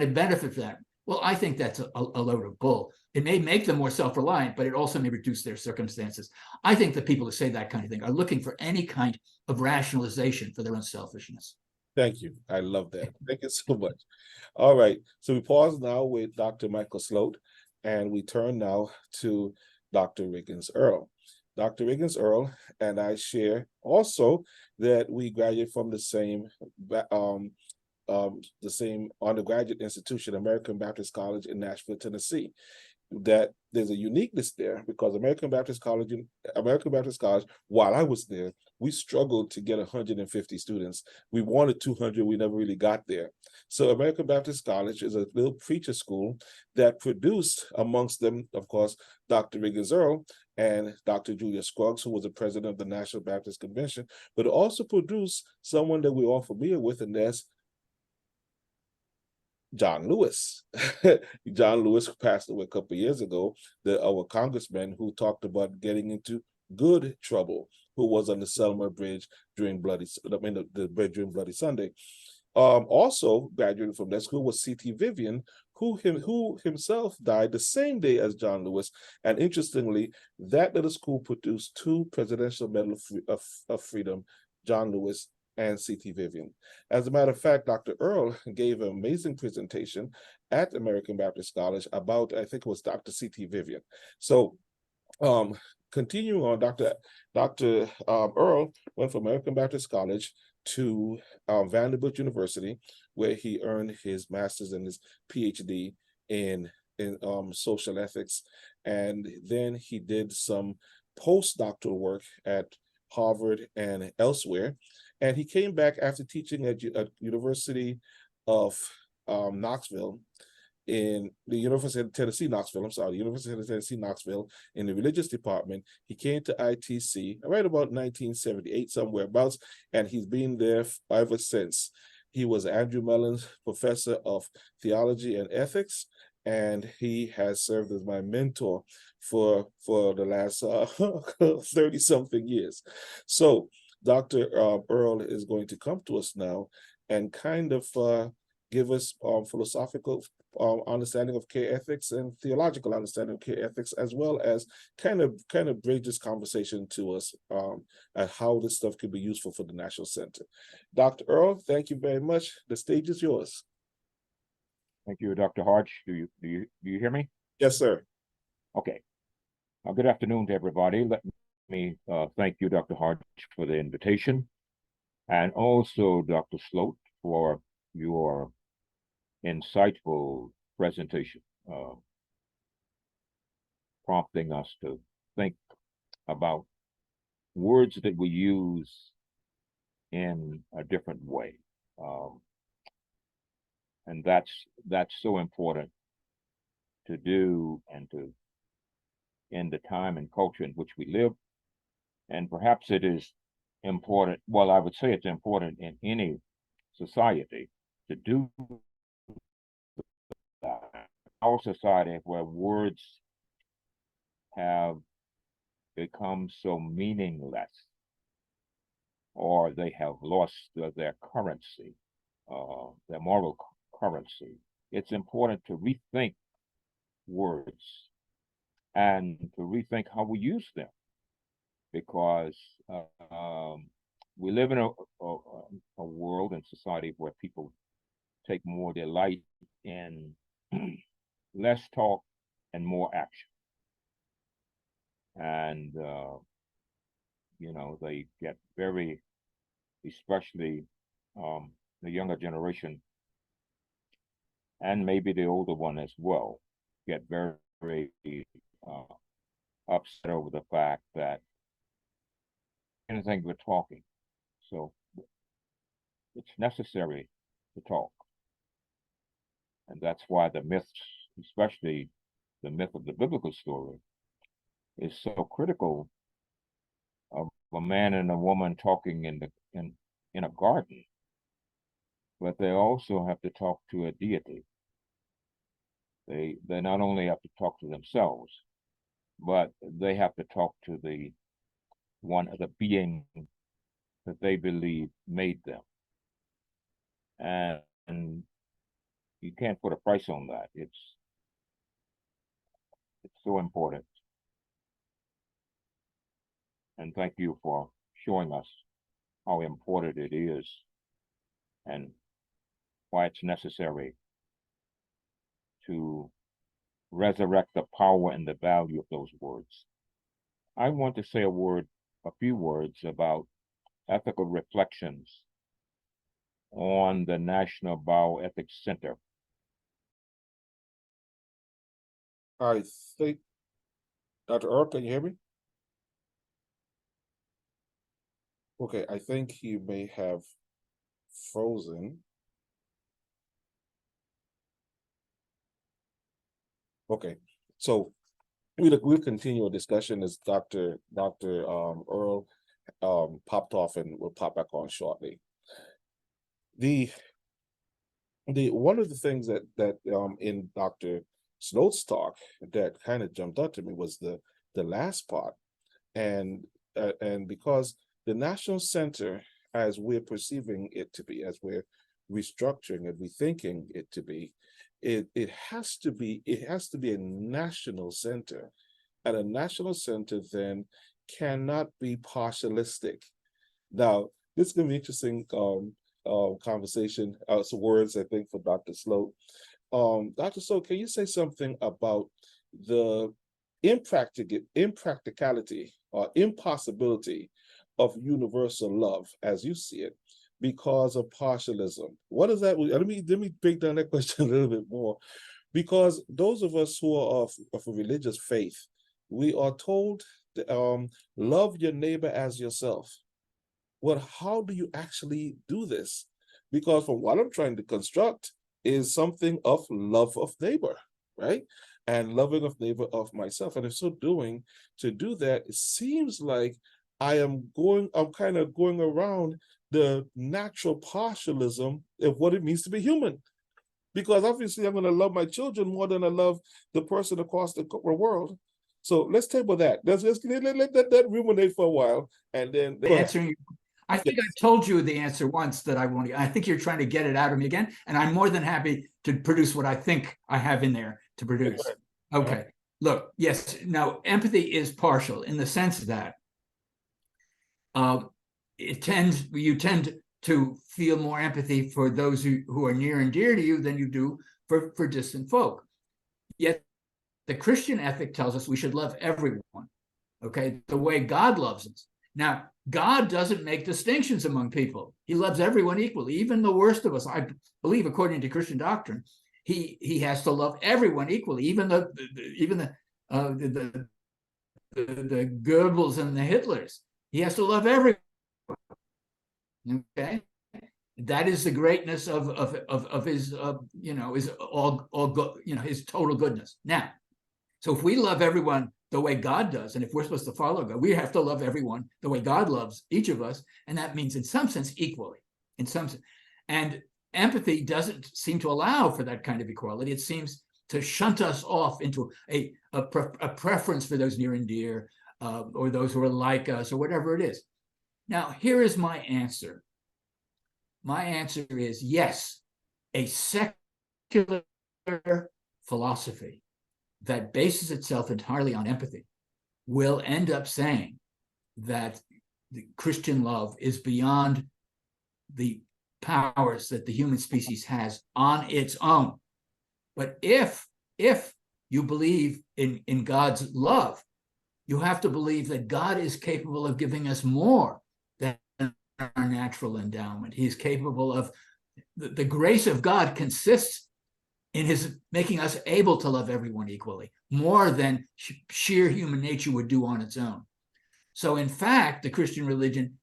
benefit from that. Well, I think that's a load of bull. It may make them more self-reliant, but it also may reduce their circumstances. I think the people who say that kind of thing are looking for any kind of rationalization for their own selfishness. Thank you. I love that. Thank you so much. All right. So we pause now with Dr. Michael Sloat, and we turn now to Dr. Riggins Earl. Dr. Riggins Earl and I share also that we graduate from the same undergraduate institution, American Baptist College in Nashville, Tennessee. That there's a uniqueness there because American Baptist College, while I was there, we struggled to get 150 students. We wanted 200, we never really got there. So American Baptist College is a little preacher school that produced, amongst them, of course, Dr. Riggins Earl and Dr. Julia Scruggs, who was the president of the National Baptist Convention, but also produced someone that we're all familiar with, and that's John Lewis. John Lewis passed away a couple of years ago, our congressman who talked about getting into good trouble, who was on the Selma Bridge during the bridge during Bloody Sunday. Also graduated from that school was C.T. Vivian, who himself died the same day as John Lewis. And interestingly, that little school produced two Presidential Medal of Freedom, John Lewis and C.T. Vivian. As a matter of fact, Dr. Earl gave an amazing presentation at American Baptist College about, I think it was Dr. C.T. Vivian. So continuing on, Dr. Earl went from American Baptist College to Vanderbilt University, where he earned his master's and his PhD in social ethics. And then he did some postdoctoral work at Harvard and elsewhere. And he came back after teaching at University of Knoxville in the University of Tennessee, Knoxville. I'm sorry, the University of Tennessee, Knoxville, in the religious department. He came to ITC right about 1978, somewhere abouts, and he's been there ever since. He was Andrew Mellon's professor of theology and ethics, and he has served as my mentor for the last 30 something years. So Dr. Earl is going to come to us now and kind of give us philosophical understanding of care ethics and theological understanding of care ethics, as well as kind of bridge this conversation to us at how this stuff could be useful for the National Center. Dr. Earl, thank you very much. The stage is yours. Thank you, Dr. Hodge. Do you hear me? Yes, sir. Okay. Good afternoon to everybody. Let me thank you, Dr. Hodge, for the invitation, and also Dr. Sloat for your insightful presentation, prompting us to think about words that we use in a different way. And that's so important to do, and to in the time and culture in which we live. And perhaps it is important, well, I would say it's important in any society to do that. Our society, where words have become so meaningless, or they have lost their currency, their moral currency, it's important to rethink words and to rethink how we use them, because we live in a world and society where people take more delight in less talk and more action. And, you know, they get very, especially the younger generation, and maybe the older one as well, get very, very upset over the fact that anything but talking. So it's necessary to talk. And that's why the myths, especially the myth of the biblical story, is so critical of a man and a woman talking in a garden. But they also have to talk to a deity. They not only have to talk to themselves, but they have to talk to the being that they believe made them. And you can't put a price on that. It's so important. And thank you for showing us how important it is and why it's necessary to resurrect the power and the value of those words. I want to say a few words about ethical reflections on the National Bioethics Center. I think, Dr. Earl, can you hear me? Okay, I think he may have frozen. Okay, so we'll continue our discussion as Dr. Earl popped off and will pop back on shortly. The one of the things that in Dr. Sloat's talk that kind of jumped out to me was the last part, and because the National Center, as we're perceiving it to be, as we're restructuring and rethinking it to be, it has to be a national center, and a national center then cannot be partialistic. Now, this is going to be interesting conversation, some words I think for Dr. Sloat. Dr. Sloat, can you say something about the impracticality or impossibility of universal love as you see it because of partialism? What is that? Let me break down that question a little bit more, because those of us who are of a religious faith, we are told to, love your neighbor as yourself. Well, how do you actually do this? Because from what I'm trying to construct, is something of love of neighbor, right? And loving of neighbor of myself. And in so doing, to do that, it seems like I'm kind of going around the natural partialism of what it means to be human. Because obviously I'm going to love my children more than I love the person across the world. So let's table that. Let's let that ruminate for a while, and then go ahead. Answering, I think I told you the answer once that I want. I think you're trying to get it out of me again, and I'm more than happy to produce what I think I have in there to produce. Okay, look, yes, no, empathy is partial in the sense that you tend to feel more empathy for those who are near and dear to you than you do for distant folk. Yet the Christian ethic tells us we should love everyone, okay, the way God loves us. Now, God doesn't make distinctions among people. He loves everyone equally, even the worst of us. I believe, according to Christian doctrine, he has to love everyone equally, even the Goebbels and the Hitlers. He has to love everyone. Okay, that is the greatness of his his his total goodness. Now, so if we love everyone the way God does, and if we're supposed to follow God, we have to love everyone the way God loves each of us, and that means in some sense equally, in some sense. And empathy doesn't seem to allow for that kind of equality. It seems to shunt us off into a preference for those near and dear, or those who are like us, or whatever it is. Now, here is my answer. My answer is yes, a secular philosophy that bases itself entirely on empathy will end up saying that the Christian love is beyond the powers that the human species has on its own. But if you believe in God's love, you have to believe that God is capable of giving us more than our natural endowment. He is capable of, the grace of God consists in his making us able to love everyone equally, more than sheer human nature would do on its own. So in fact, the Christian religion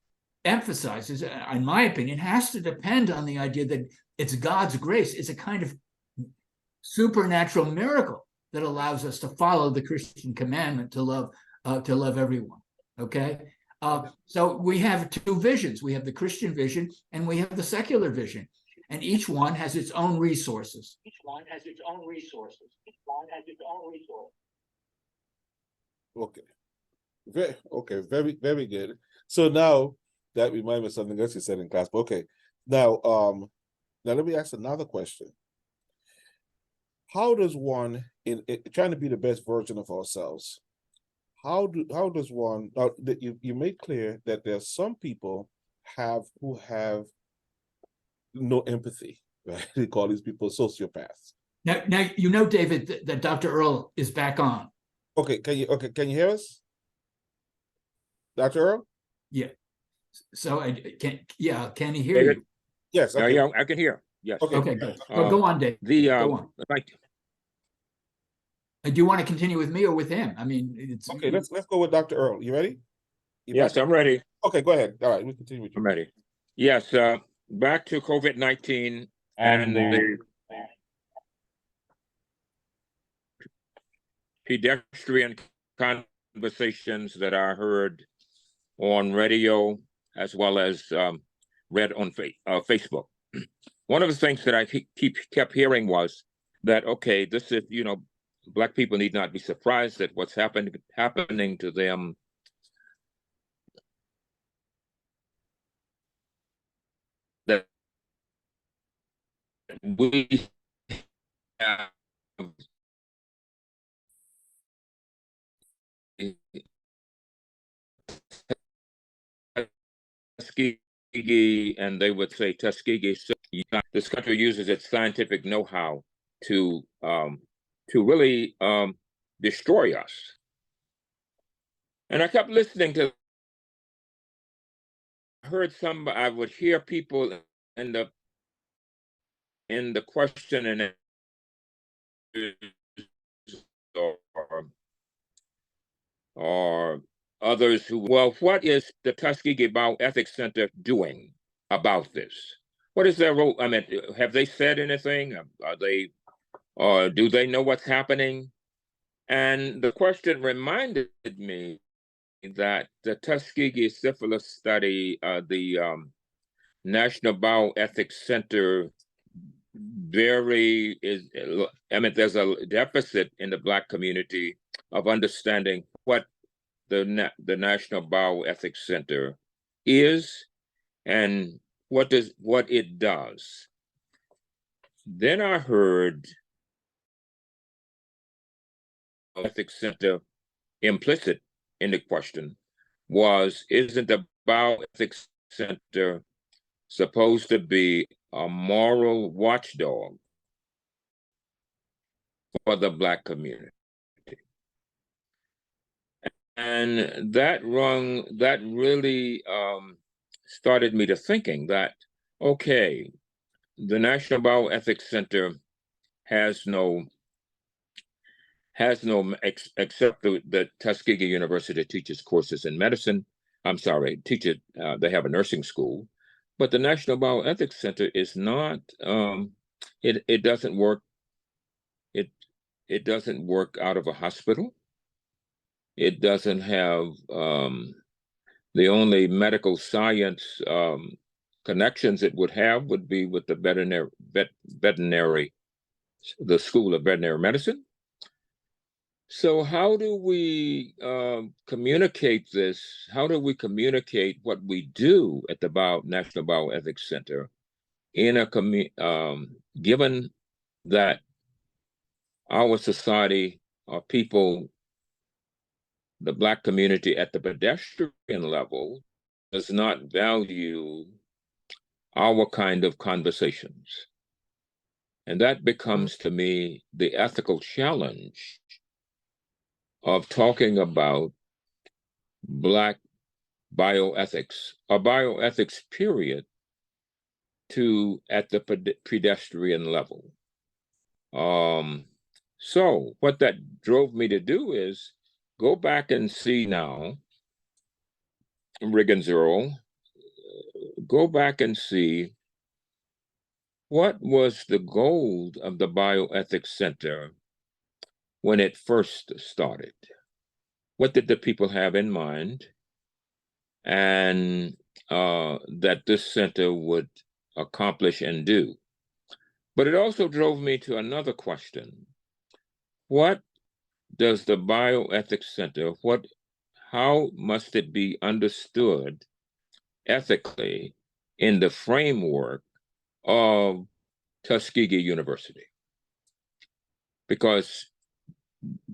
emphasizes, in my opinion, has to depend on the idea that it's God's grace. It's a kind of supernatural miracle that allows us to follow the Christian commandment to love everyone. Okay, so we have two visions. We have the Christian vision and we have the secular vision, and each one has its own resources. Okay, very, very good. So now that reminds me of something else you said in class. But okay, now let me ask another question. How does one, in trying to be the best version of ourselves, how does one, now that you made clear that there's some people who have no empathy, right? They call these people sociopaths. Now David, that Dr. Earl is back on. Okay, can you hear us, Dr. Earl? Yeah. So can he hear David? you? Yes. Okay. Yeah, I can hear. Yes. Okay, good. Go on, Dave. Go on. Do you want to continue with me or with him? I mean, it's okay. Let's go with Dr. Earl. You ready? Yes, I'm ready. Okay, go ahead. All right, we continue with you. I'm ready. Yes. Back to COVID-19 and the pedestrian conversations that I heard on radio as well as read on Facebook. One of the things that I kept hearing was that, okay, this is, Black people need not be surprised at what's happening to them. That we have Tuskegee, and they would say Tuskegee. So this country uses its scientific know-how to really destroy us. And I kept listening to. I would hear people in the question and or others who, well, what is the Tuskegee Bioethics Center doing about this? what is their role? I mean, have they said anything? Are they, or do they know what's happening? And the question reminded me that the Tuskegee syphilis study, the National Bioethics Center, I mean, there's a deficit in the Black community of understanding what the National Bioethics Center is and what it does. Then I heard Ethics Center implicit in the question was, isn't the Bioethics Center supposed to be a moral watchdog for the Black community? And that really started me to thinking that, okay, the National Bioethics Center has no except the Tuskegee University teaches courses in medicine. I'm sorry, they have a nursing school, but the National Bioethics Center is not. It doesn't work. It doesn't work out of a hospital. It doesn't have the only medical science connections it would have would be with the veterinary, the School of Veterinary Medicine. So how do we communicate this? How do we communicate what we do at the National Bioethics Center in a given that our society, our people, the Black community at the pedestrian level does not value our kind of conversations. And that becomes to me the ethical challenge of talking about Black bioethics, or bioethics period, at the pedestrian level. So what that drove me to do is go back and see now, Riggins Earl, go back and see what was the goal of the Bioethics Center when it first started. What did the people have in mind? And that this center would accomplish and do. But it also drove me to another question. What does the Bioethics Center, how must it be understood ethically in the framework of Tuskegee University? Because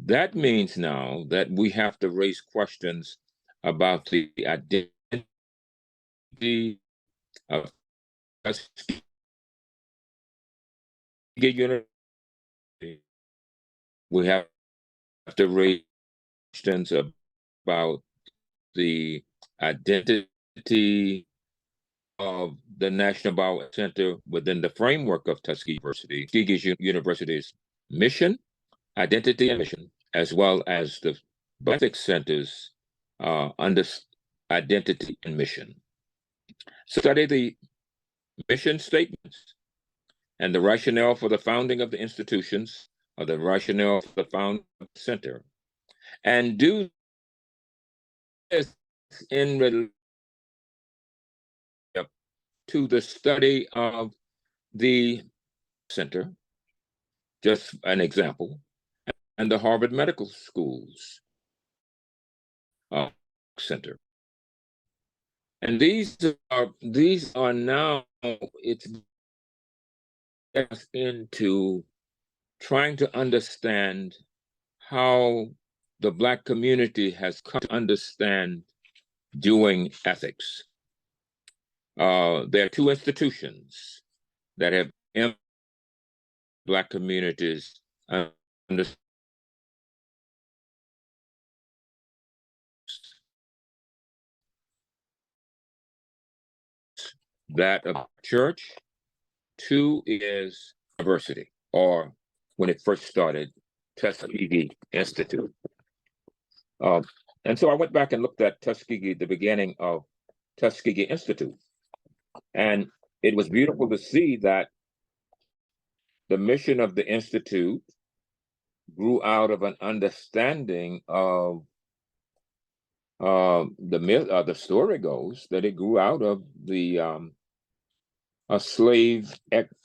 that means now that we have to raise questions about the identity of Tuskegee University. We have to raise questions about the identity of the National Bioethics Center within the framework of Tuskegee University, Tuskegee University's mission, identity and mission, as well as the Bioethics Center's identity and mission. Study the mission statements and the rationale for the founding of the institutions, or the rationale for the founding of the center, and do this in relation to the study of the center, just an example, and the Harvard Medical School's center. And these are now, it's into trying to understand how the Black community has come to understand doing ethics. There are two institutions that have Black communities understand that of church. Two is university, or when it first started, Tuskegee Institute. And so I went back and looked at Tuskegee, the beginning of Tuskegee Institute. And it was beautiful to see that the mission of the Institute grew out of an understanding of the myth. The story goes that it grew out of the a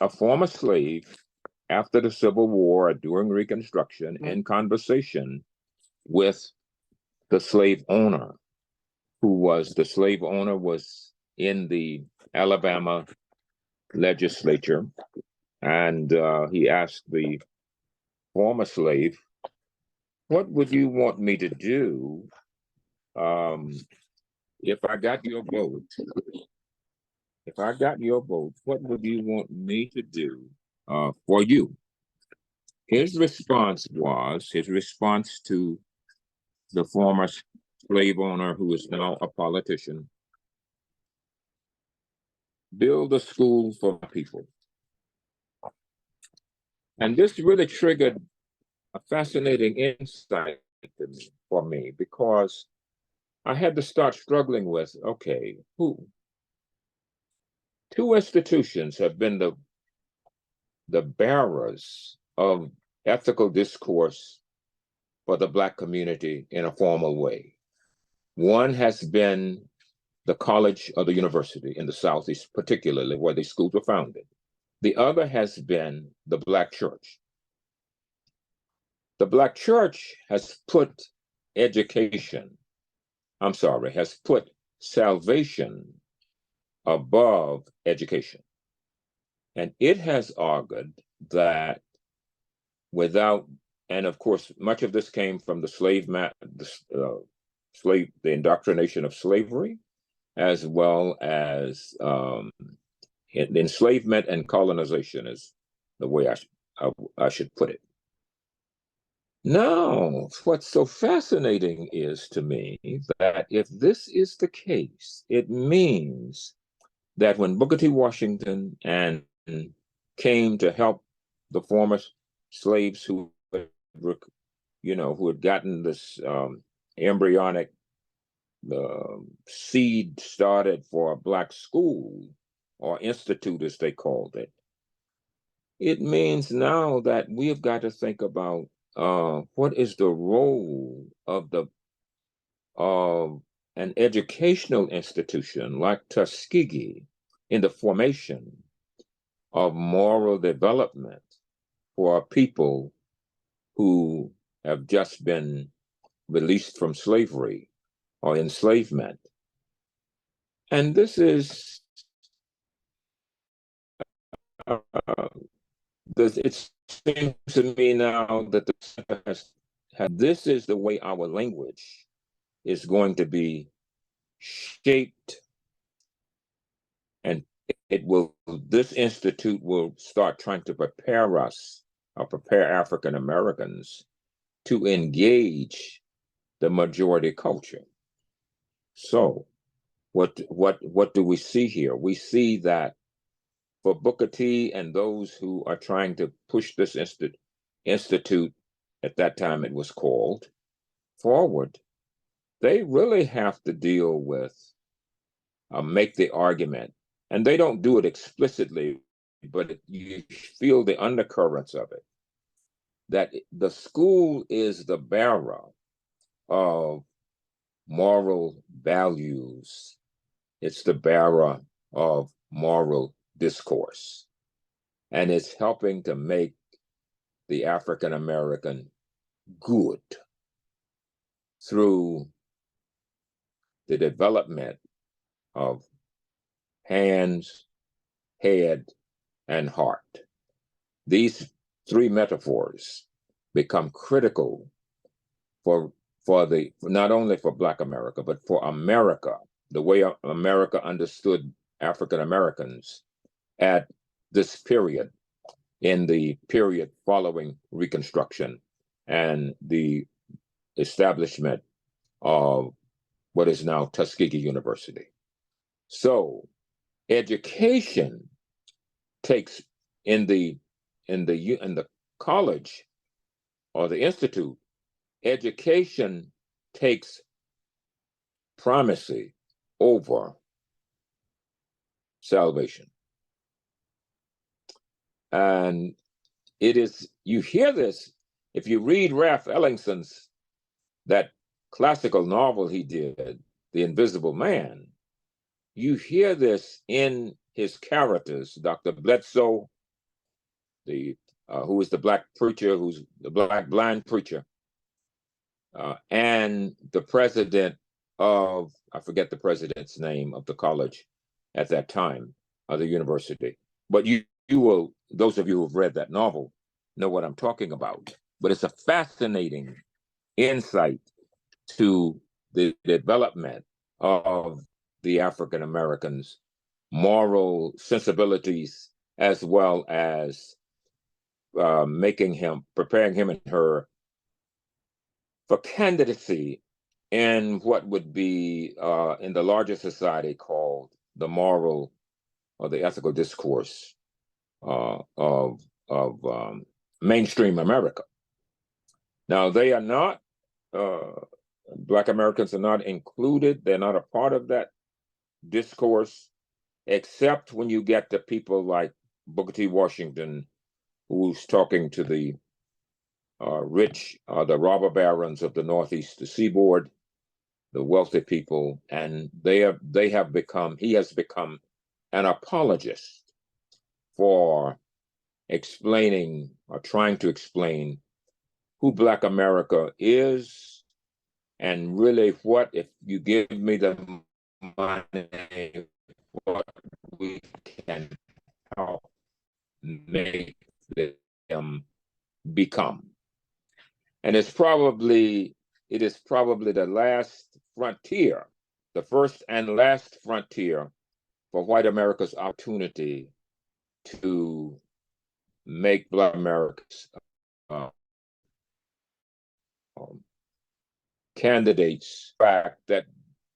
former slave after the Civil War during Reconstruction in conversation with the slave owner, the slave owner was in the Alabama legislature, and he asked the former slave, "What would you want me to do if I got your vote? If I got your vote, what would you want me to do for you?" His response to the former slave owner, who is now a politician, "Build a school for my people." And this really triggered a fascinating insight for me, because I had to start struggling with, okay, two institutions have been the bearers of ethical discourse for the Black community in a formal way. One has been the college or the university in the Southeast, particularly where these schools were founded. The other has been the Black church. The Black church has put salvation above education. And it has argued that and of course, much of this came from the indoctrination of slavery, as well as enslavement and colonization, is the way I should put it. Now, what's so fascinating is to me that if this is the case, it means that when Booker T. Washington came to help the former slaves who had gotten this embryonic seed started for a Black school, or institute as they called it, it means now that we have got to think about what is the role of an educational institution like Tuskegee in the formation of moral development for people who have just been released from slavery or enslavement. And this is it seems to me now that the center this is the way our language is going to be shaped, and this institute will start trying to prepare us, or prepare African Americans to engage the majority culture. So what do we see here? We see that for Booker T and those who are trying to push this institute, at that time it was called, forward, they really have to deal with, make the argument, and they don't do it explicitly, but you feel the undercurrents of it, that the school is the bearer of moral values. It's the bearer of moral discourse. And it's helping to make the African American good through the development of hands, head, and heart. These three metaphors become critical for not only for Black America, but for America, the way America understood African Americans at this period, in the period following Reconstruction and the establishment of what is now Tuskegee University. So education takes in the college or the institute, education takes primacy over salvation. And it is, you hear this, if you read Ralph Ellington's, that classical novel he did, The Invisible Man, you hear this in his characters, Dr. Bledsoe, who is the black preacher, who's the black blind preacher, and the president of, I forget the president's name of the college at that time, the university. But you will, those of you who have read that novel know what I'm talking about. But it's a fascinating insight to the development of the African Americans' moral sensibilities, as well as preparing him and her for candidacy in what would be in the larger society called the moral or the ethical discourse of mainstream America. Now, they are not, Black Americans are not included. They're not a part of that discourse, except when you get to people like Booker T. Washington, who's talking to the rich, the robber barons of the Northeast, the seaboard, the wealthy people, and he has become an apologist for explaining or trying to explain who Black America is, and really what, if you give me the money, what we can help make them become. And it is probably the last frontier, the first and last frontier for white America's opportunity to make Black Americans candidates. Fact that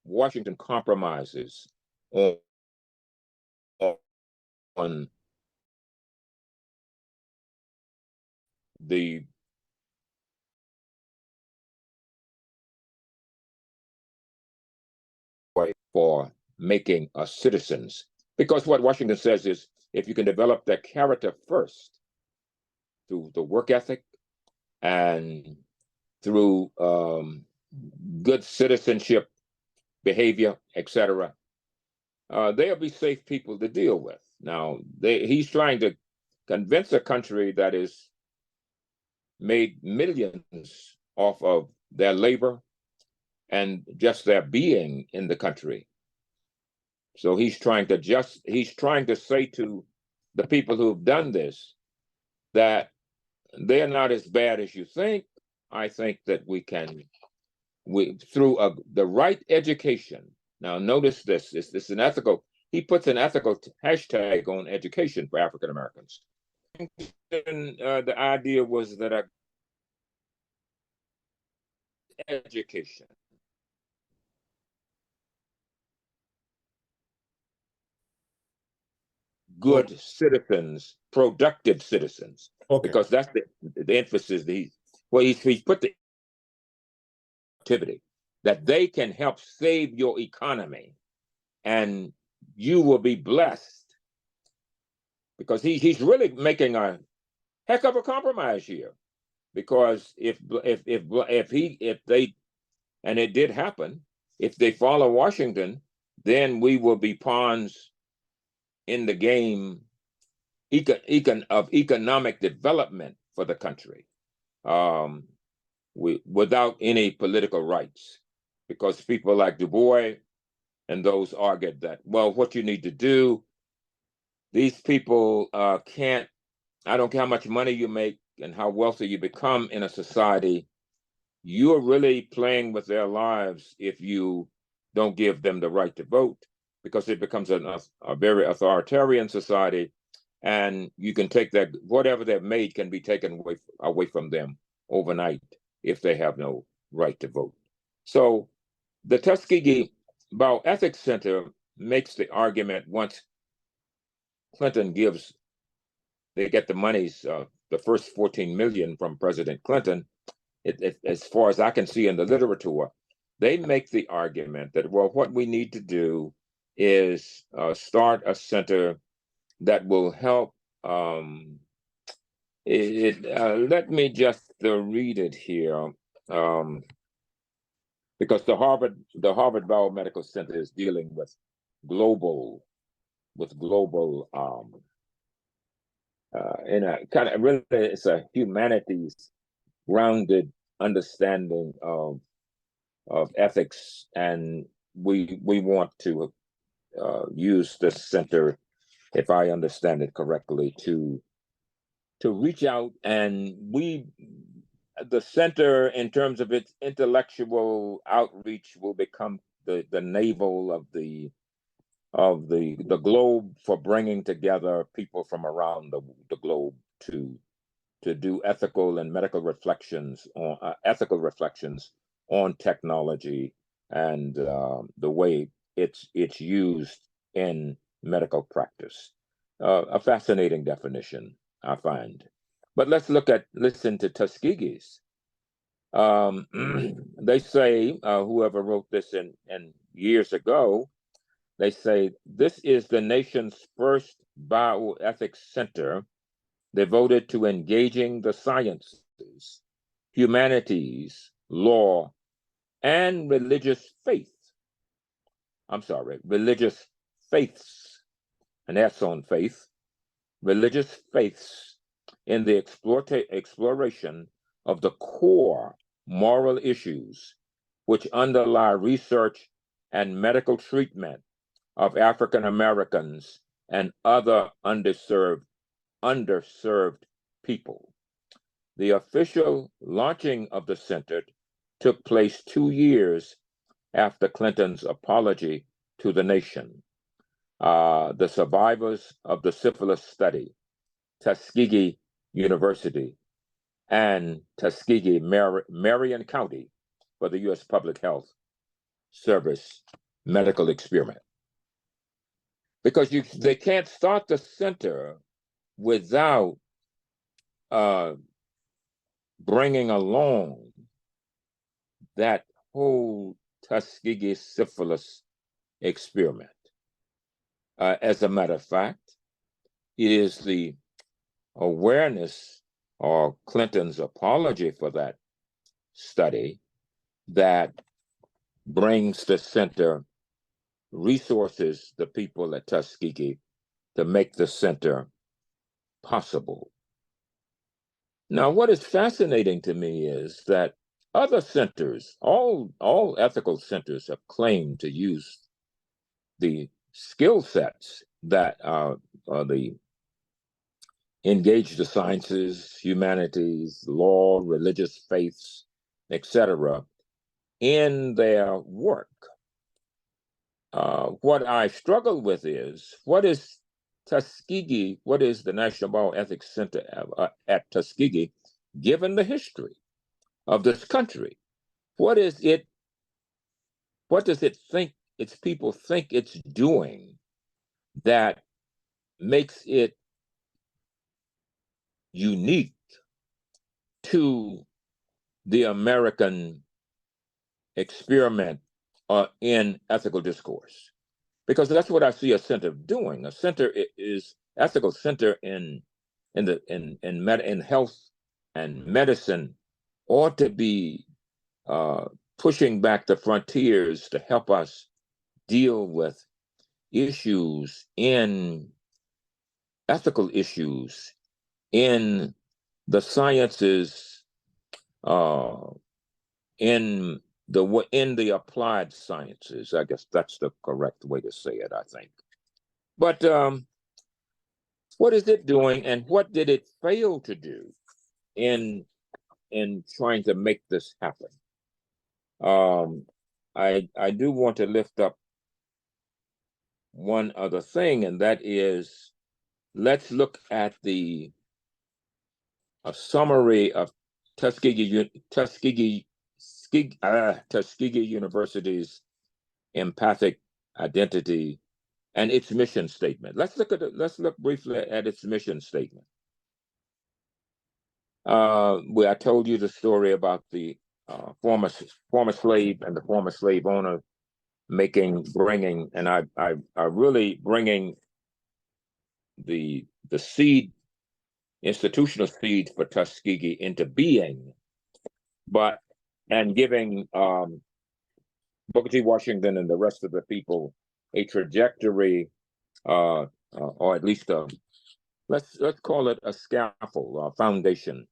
Washington compromises on the way for making us citizens. Because what Washington says is, if you can develop their character first through the work ethic and through good citizenship behavior, etc., they'll be safe people to deal with. Now, he's trying to convince a country that is made millions off of their labor and just their being in the country. So he's trying to say to the people who've done this that they're not as bad as you think. I think that through the right education. Now, notice this. It's an ethical. He puts an ethical hashtag on education for African Americans. And the idea was that education good citizens, productive citizens, because that's the emphasis. He's put the activity that they can help save your economy, and you will be blessed, because he's really making a heck of a compromise here. Because if they, and it did happen, if they follow Washington, then we will be pawns in the game of economic development for the country, without any political rights, because people like Du Bois and those argued that, well, what you need to do, these people can't, I don't care how much money you make and how wealthy you become in a society, you're really playing with their lives if you don't give them the right to vote, because it becomes a very authoritarian society, and you can take that, whatever they've made can be taken away from them overnight if they have no right to vote. So the Tuskegee Bioethics Center makes the argument, once Clinton they get the monies, the first 14 million from President Clinton, as far as I can see in the literature, they make the argument that, well, what we need to do is start a center that will help let me just read it here, because the Harvard Biomedical Center is dealing with global, in a kind of really, it's a humanities grounded understanding of ethics, and we want to use this center, if I understand it correctly, to reach out, and the center, in terms of its intellectual outreach, will become the navel of the globe for bringing together people from around the globe to do ethical and medical reflections on technology and the way it's used in medical practice. A fascinating definition, I find. But let's listen to Tuskegee's. They say, whoever wrote this in years ago, they say, this is the nation's first bioethics center devoted to engaging the sciences, humanities, law, and religious faiths, and that's on faith, religious faiths in the exploration of the core moral issues which underlie research and medical treatment of African Americans and other underserved people. The official launching of the center took place 2 years after Clinton's apology to the nation. The survivors of the syphilis study, Tuskegee University and Tuskegee, Marion County, for the U.S. Public Health Service medical experiment. Because they can't start the center without bringing along that whole Tuskegee syphilis experiment. As a matter of fact, it is the awareness or Clinton's apology for that study that brings the center resources, the people at Tuskegee, to make the center possible. Now, what is fascinating to me is that other centers, all ethical centers, have claimed to use the skill sets that the engage the sciences, humanities, law, religious faiths, etc., in their work. What I struggle with is, what is Tuskegee, what is the National Bioethics Center at Tuskegee, given the history of this country? What does it think its people think it's doing that makes it unique to the American experiment in ethical discourse? Because that's what I see a center doing. A center is ethical center in health and medicine ought to be pushing back the frontiers to help us deal with issues ethical issues in the sciences, in the applied sciences. I guess that's the correct way to say it, I think. But what is it doing, and what did it fail to do in trying to make this happen? I do want to lift up one other thing, and that is, let's look at a summary of Tuskegee University's empathic identity and its mission statement. Let's look briefly at its mission statement. Where I told you the story about the former slave and the former slave owner bringing the seed, institutional seed for Tuskegee into being, and giving Booker T. Washington and the rest of the people a trajectory, or at least let's call it a scaffold, a foundation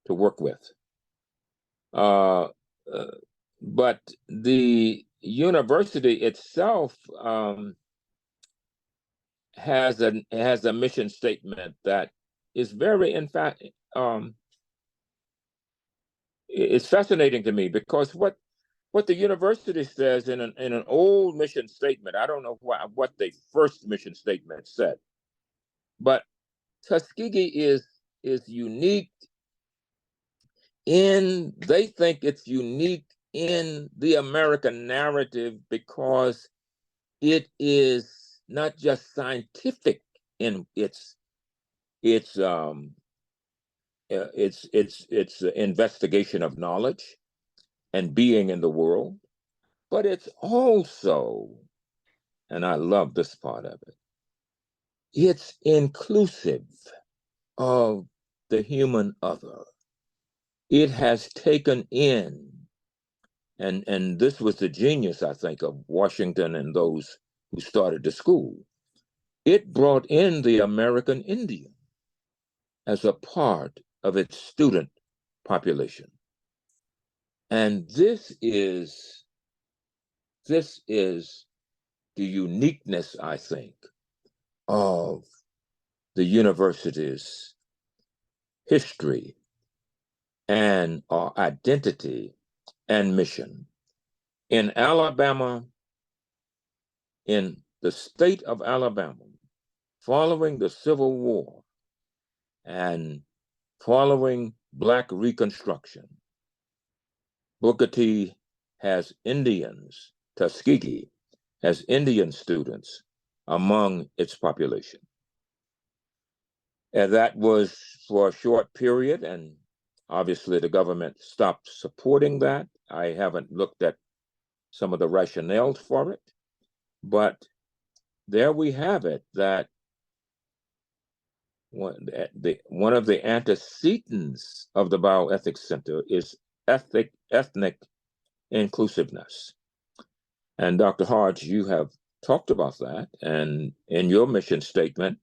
to work with. But the university itself has a mission statement that is very, in fact, it's fascinating to me, because what the university says in an old mission statement, I don't know what the first mission statement said, but Tuskegee is unique they think it's unique in the American narrative because it is not just scientific in its investigation of knowledge and being in the world, but it's also, and I love this part of it, it's inclusive of the human other. It has taken in, and this was the genius, I think, of Washington and those who started the school. It brought in the American Indian as a part of its student population. And this is the uniqueness, I think, of the university's history and our identity and mission. In Alabama, in the state of Alabama, following the Civil War and following Black Reconstruction, Booker T has Indians, Tuskegee has Indian students among its population. And that was for a short period, and obviously the government stopped supporting that. I haven't looked at some of the rationales for it, but there we have it, that one of the antecedents of the Bioethics Center is ethnic inclusiveness. And Dr. Hodge, you have talked about that, and in your mission statement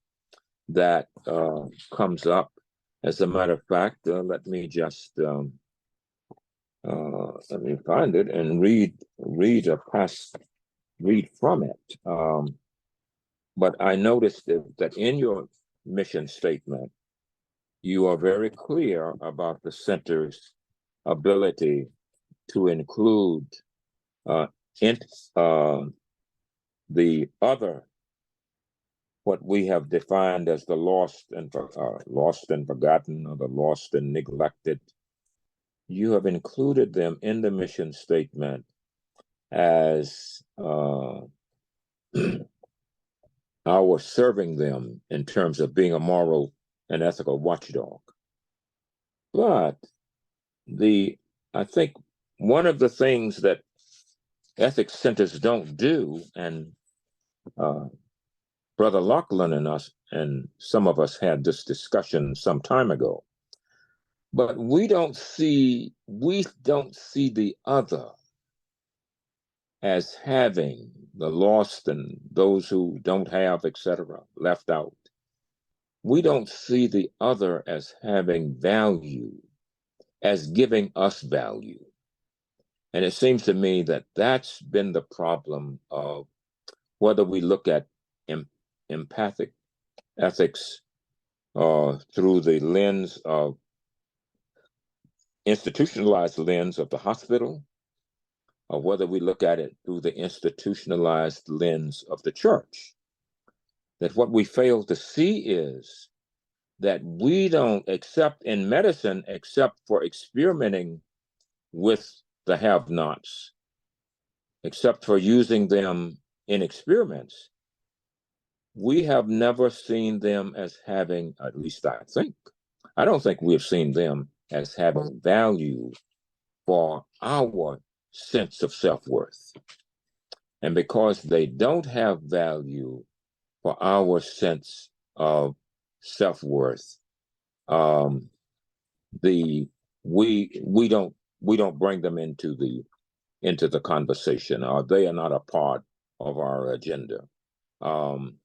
that comes up. As a matter of fact, let me just let me find it and read from it. But I noticed that in your mission statement, you are very clear about the center's ability to include the other, what we have defined as the lost and forgotten, or the lost and neglected. You have included them in the mission statement as our serving them in terms of being a moral and ethical watchdog. But I think one of the things that ethics centers don't do, and Brother Lachlan and us and some of us had this discussion some time ago, but we don't see the other as having, the lost and those who don't have, etc., left out. We don't see the other as having value, as giving us value. And it seems to me that that's been the problem of whether we look at empathic ethics through the lens of institutionalized lens of the hospital, or whether we look at it through the institutionalized lens of the church. That what we fail to see is that we don't accept in medicine, except for experimenting with the have-nots, except for using them in experiments, we have never seen them as having, at least I don't think we've seen them as having value for our sense of self-worth. And because they don't have value for our sense of self-worth. We don't bring them into the conversation, or they are not a part of our agenda. I'm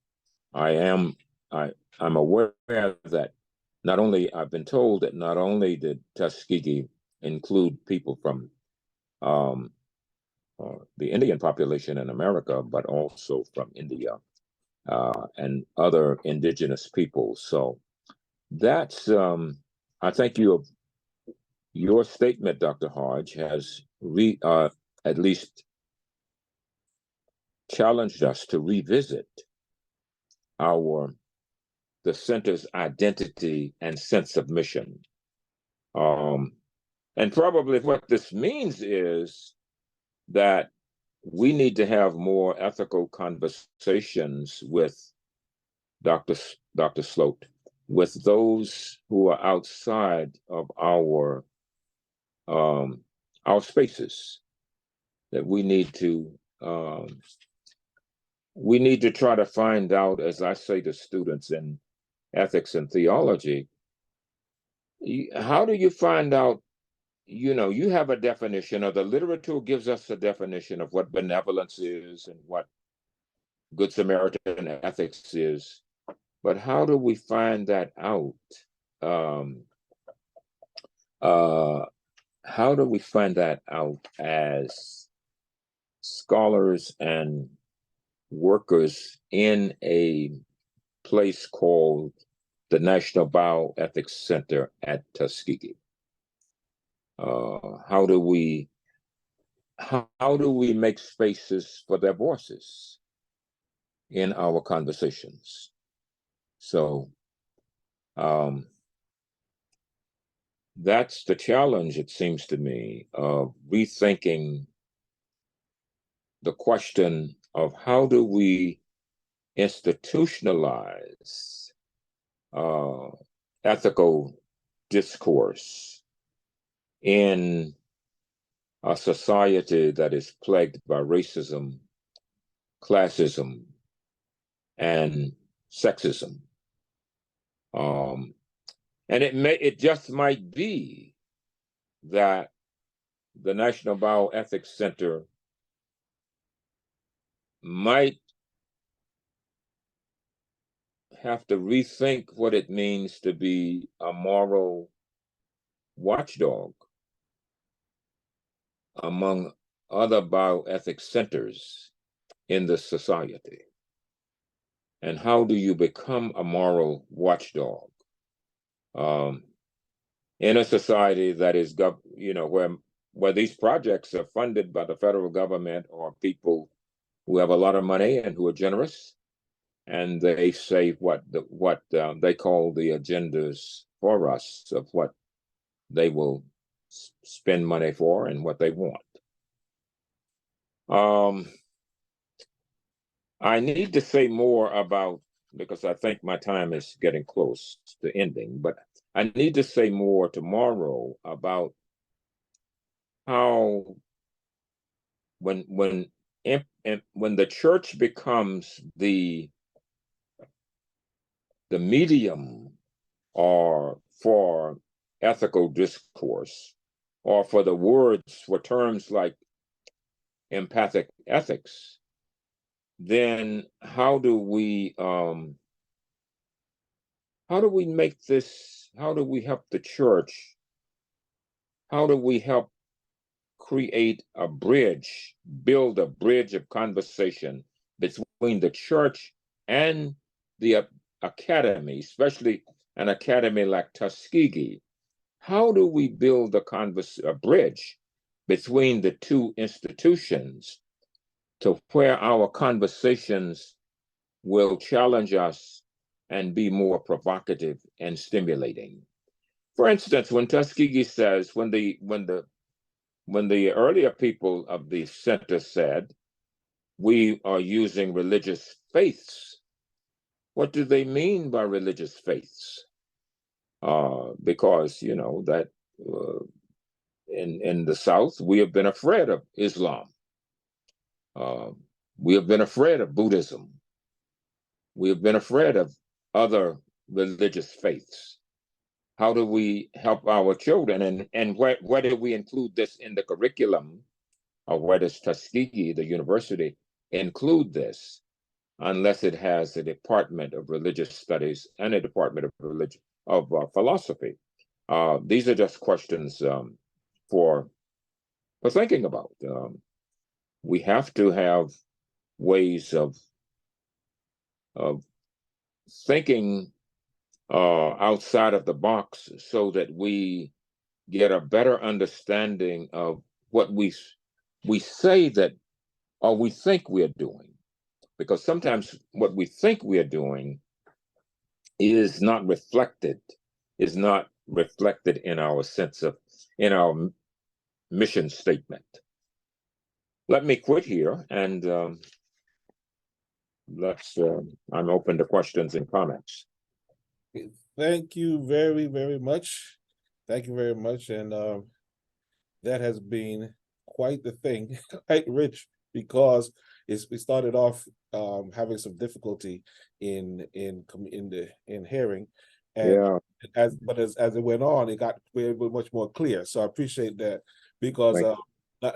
aware that I've been told that not only did Tuskegee include people from the Indian population in America, but also from India and other indigenous peoples. So that's I think your statement, Dr. Hodge, has at least challenged us to revisit the center's identity and sense of mission. And probably what this means is that we need to have more ethical conversations with Dr. Sloat, with those who are outside of our spaces, that we need to try to find out, as I say to students in ethics and theology, how do you find out? You have a definition, or the literature gives us a definition of what benevolence is and what Good Samaritan ethics is, but how do we find that out? How do we find that out as scholars and workers in a place called the National Bioethics Center at Tuskegee? How do we make spaces for their voices in our conversations? So that's the challenge, it seems to me, of rethinking the question of how do we institutionalize ethical discourse in a society that is plagued by racism, classism, and sexism. And it just might be that the National Bioethics Center might have to rethink what it means to be a moral watchdog among other bioethics centers in the society. And how do you become a moral watchdog in a society that is, where these projects are funded by the federal government or people who have a lot of money and who are generous, and they say what they call the agendas for us of what they will spend money for and what they want. I need to say more about, because I think my time is getting close to ending, but I need to say more tomorrow about how when the church becomes the medium or for ethical discourse, or for the words, for terms like empathic ethics, then how do we make this, how do we help the church, how do we help create a bridge, build a bridge of conversation between the church and the academy, especially an academy like Tuskegee? How do we build a bridge between the two institutions to where our conversations will challenge us and be more provocative and stimulating? For instance, when Tuskegee says, when the earlier people of the center said, we are using religious faiths, what do they mean by religious faiths? Because, that in the South, we have been afraid of Islam. We have been afraid of Buddhism. We have been afraid of other religious faiths? How do we help our children? And where do we include this in the curriculum? Or where does Tuskegee, the university, include this? Unless it has a Department of Religious Studies and a Department of Philosophy. These are just questions for thinking about. We have to have ways of thinking outside of the box so that we get a better understanding of what we say that or we think we are doing. Because sometimes what we think we are doing is not reflected in our in our mission statement. Let me quit here and I'm open to questions and comments. Thank you very, very much. Thank you very much. And that has been quite the thing, quite rich, because we started off having some difficulty in hearing, and Yeah, as it went on, it got very much more clear. So I appreciate that, because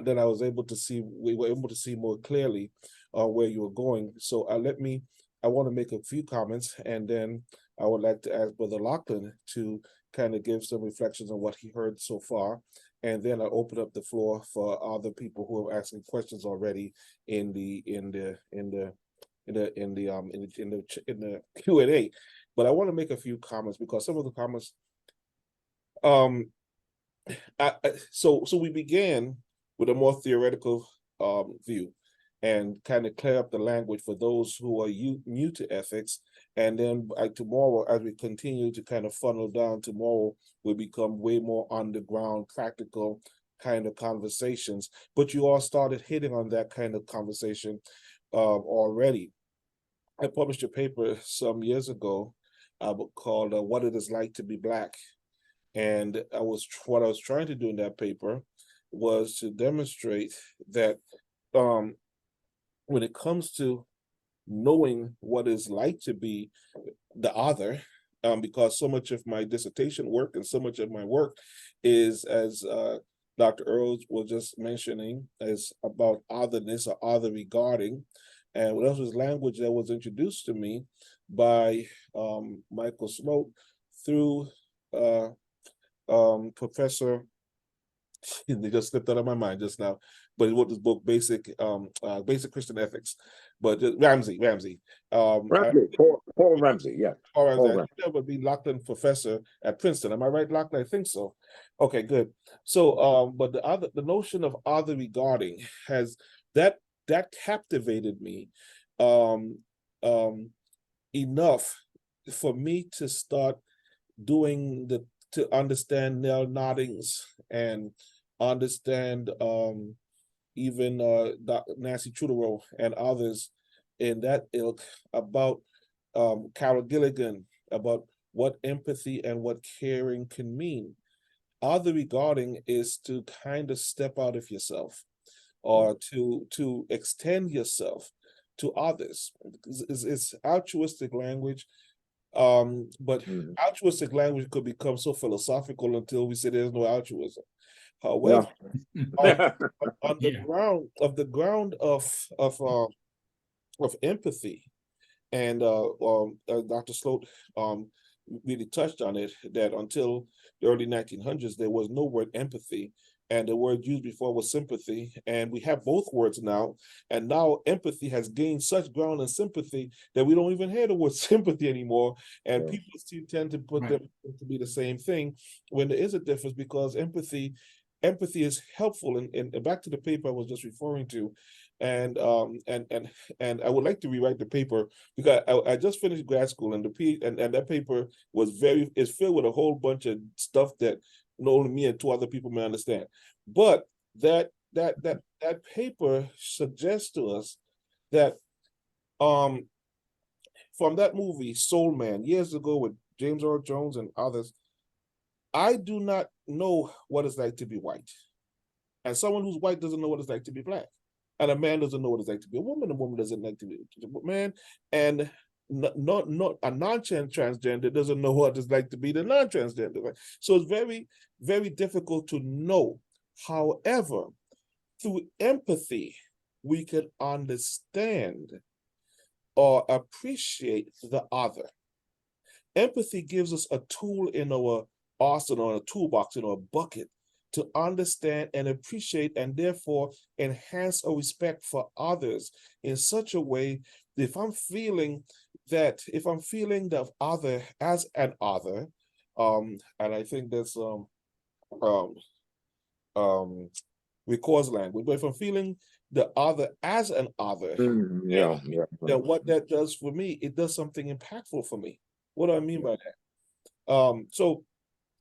then I was able to see, we were able to see more clearly where you were going. So I want to make a few comments, and then I would like to ask Brother Lachlan to kind of give some reflections on what he heard so far, and then I'll open up the floor for other people who are asking questions already in the Q&A. But I want to make a few comments, because some of the comments, so we began with a more theoretical view, and kind of clear up the language for those who are new to ethics. And then tomorrow, as we continue to kind of funnel down, tomorrow will become way more on the ground, practical kind of conversations. But you all started hitting on that kind of conversation already. I published a paper some years ago called "What It Is Like to Be Black," and what I was trying to do in that paper was to demonstrate that when it comes to knowing what it's like to be the other, because so much of my dissertation work and so much of my work is, as Dr. Earls was just mentioning, is about otherness or other regarding. And what else was language that was introduced to me by Michael Smoke through Professor, they just slipped out of my mind just now, but he wrote this book, Basic Christian Ethics, but Ramsey. Paul Ramsey, yeah. Paul Ramsey. That would be Lachlan professor at Princeton. Am I right, Lachlan? I think so. Okay, good. So, but the notion of other regarding has that captivated me enough for me to start to understand Nell Noddings and understand even Nancy Trudeau and others in that ilk about Carol Gilligan, about what empathy and what caring can mean. Other regarding is to kind of step out of yourself, or to extend yourself to others. It's altruistic language. But altruistic language could become so philosophical until we say there's no altruism. However, on the ground of empathy, and Dr. Sloat really touched on it, that until the early 1900s there was no word empathy, and the word used before was sympathy, and we have both words now. And now empathy has gained such ground in sympathy that we don't even hear the word sympathy anymore, and people still tend to put them to be the same thing, when there is a difference, because empathy is helpful. And back to the paper I was just referring to, and I would like to rewrite the paper, because I just finished grad school, and that paper is filled with a whole bunch of stuff that not only me and two other people may understand. But that paper suggests to us that from that movie Soul Man years ago with James Earl Jones and others, I do not know what it's like to be white. And someone who's white doesn't know what it's like to be black. And a man doesn't know what it's like to be a woman doesn't like to be a man. And not a transgender doesn't know what it's like to be the non-transgender. Right? So it's very, very difficult to know. However, through empathy, we can understand or appreciate the other. Empathy gives us a tool in our arsenal, a toolbox, in our bucket to understand and appreciate and therefore enhance our respect for others in such a way that if I'm feeling the other as an other, and I think that's records language, but if I'm feeling the other as an other, Yeah. then what that does for me, it does something impactful for me. What do I mean by that?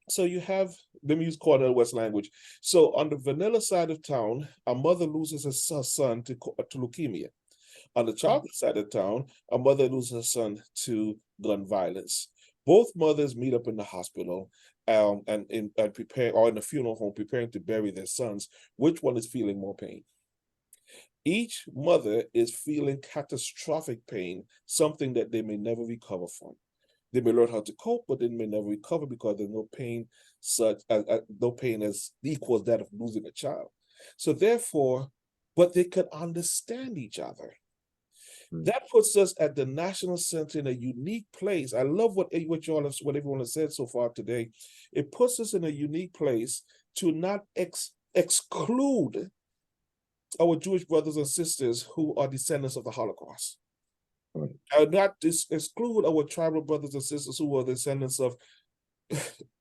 So you have, let me use Cornell West language. So on the vanilla side of town, a mother loses her son to leukemia. On the chocolate side of town, a mother loses her son to gun violence. Both mothers meet up in the hospital and prepare, or in the funeral home, preparing to bury their sons. Which one is feeling more pain? Each mother is feeling catastrophic pain, something that they may never recover from. They may learn how to cope, but they may never recover because there's no pain no pain as equals that of losing a child. So therefore, but they can understand each other. That puts us at the National Center in a unique place. I love what everyone has said so far today. It puts us in a unique place to not exclude our Jewish brothers and sisters who are descendants of the Holocaust. Not exclude our tribal brothers and sisters who are descendants of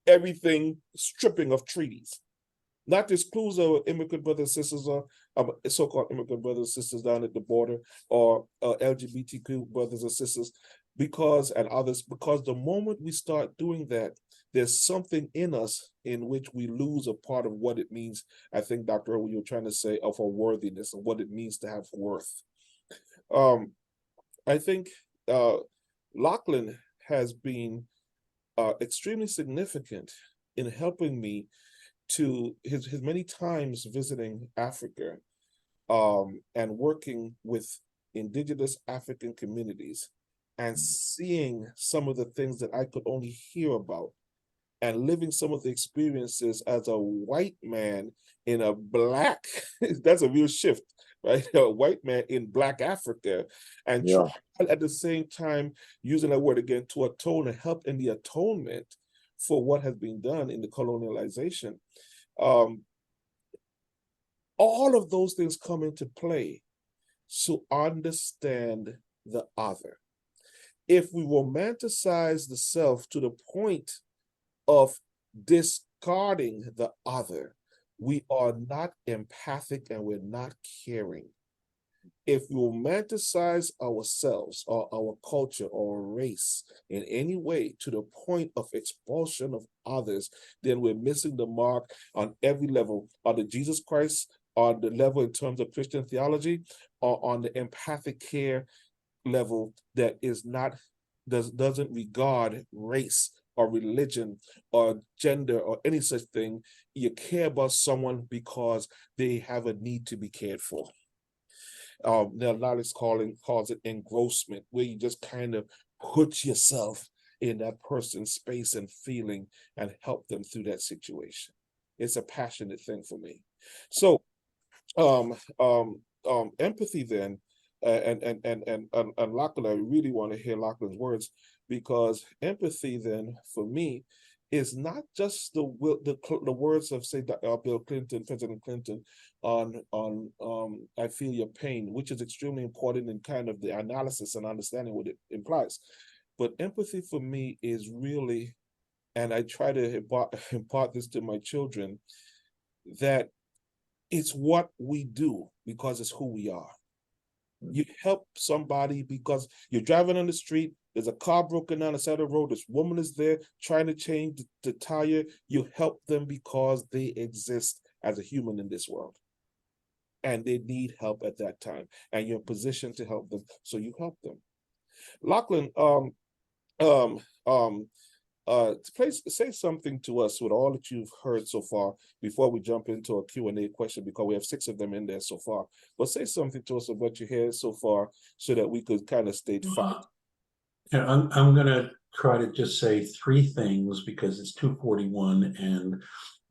everything stripping of treaties. Not exclude our immigrant brothers and sisters, or so-called immigrant brothers and sisters down at the border, or LGBTQ brothers and sisters, because the moment we start doing that, there's something in us in which we lose a part of what it means. I think, Dr. Irwin, you're trying to say of our worthiness, of what it means to have worth. I think Lachlan has been extremely significant in helping me to his many times visiting Africa and working with indigenous African communities and seeing some of the things that I could only hear about and living some of the experiences as a white man in a black, that's a real shift, right? A white man in Black Africa, and at the same time using that word again to atone and help in the atonement for what has been done in the colonialization. All of those things come into play to understand the other. If we romanticize the self to the point of discarding the other, we are not empathic and we're not caring. If we romanticize ourselves or our culture or race in any way to the point of expulsion of others, then we're missing the mark on every level, on the Jesus Christ, on the level in terms of Christian theology, or on the empathic care level that doesn't regard race or religion or gender or any such thing. You care about someone because they have a need to be cared for. Now Lolly's calls it engrossment, where you just kind of put yourself in that person's space and feeling and help them through that situation. It's a passionate thing for me. So empathy then, and Lachlan, I really want to hear Lachlan's words, because empathy then for me is not just the words of, say, Bill Clinton, President Clinton, on I feel your pain, which is extremely important in kind of the analysis and understanding what it implies. But empathy for me is really, and I try to impart this to my children, that it's what we do because it's who we are. You help somebody because you're driving on the street, there's a car broken down the side of the road, this woman is there trying to change the tire. You help them because they exist as a human in this world. And they need help at that time. And you're in position to help them, so you help them. Lachlan, please say something to us with all that you've heard so far before we jump into a Q&A question, because we have 6 of them in there so far. But say something to us about what you heard so far so that we could kind of state fact. Yeah, I'm gonna try to just say three things because it's 2:41 and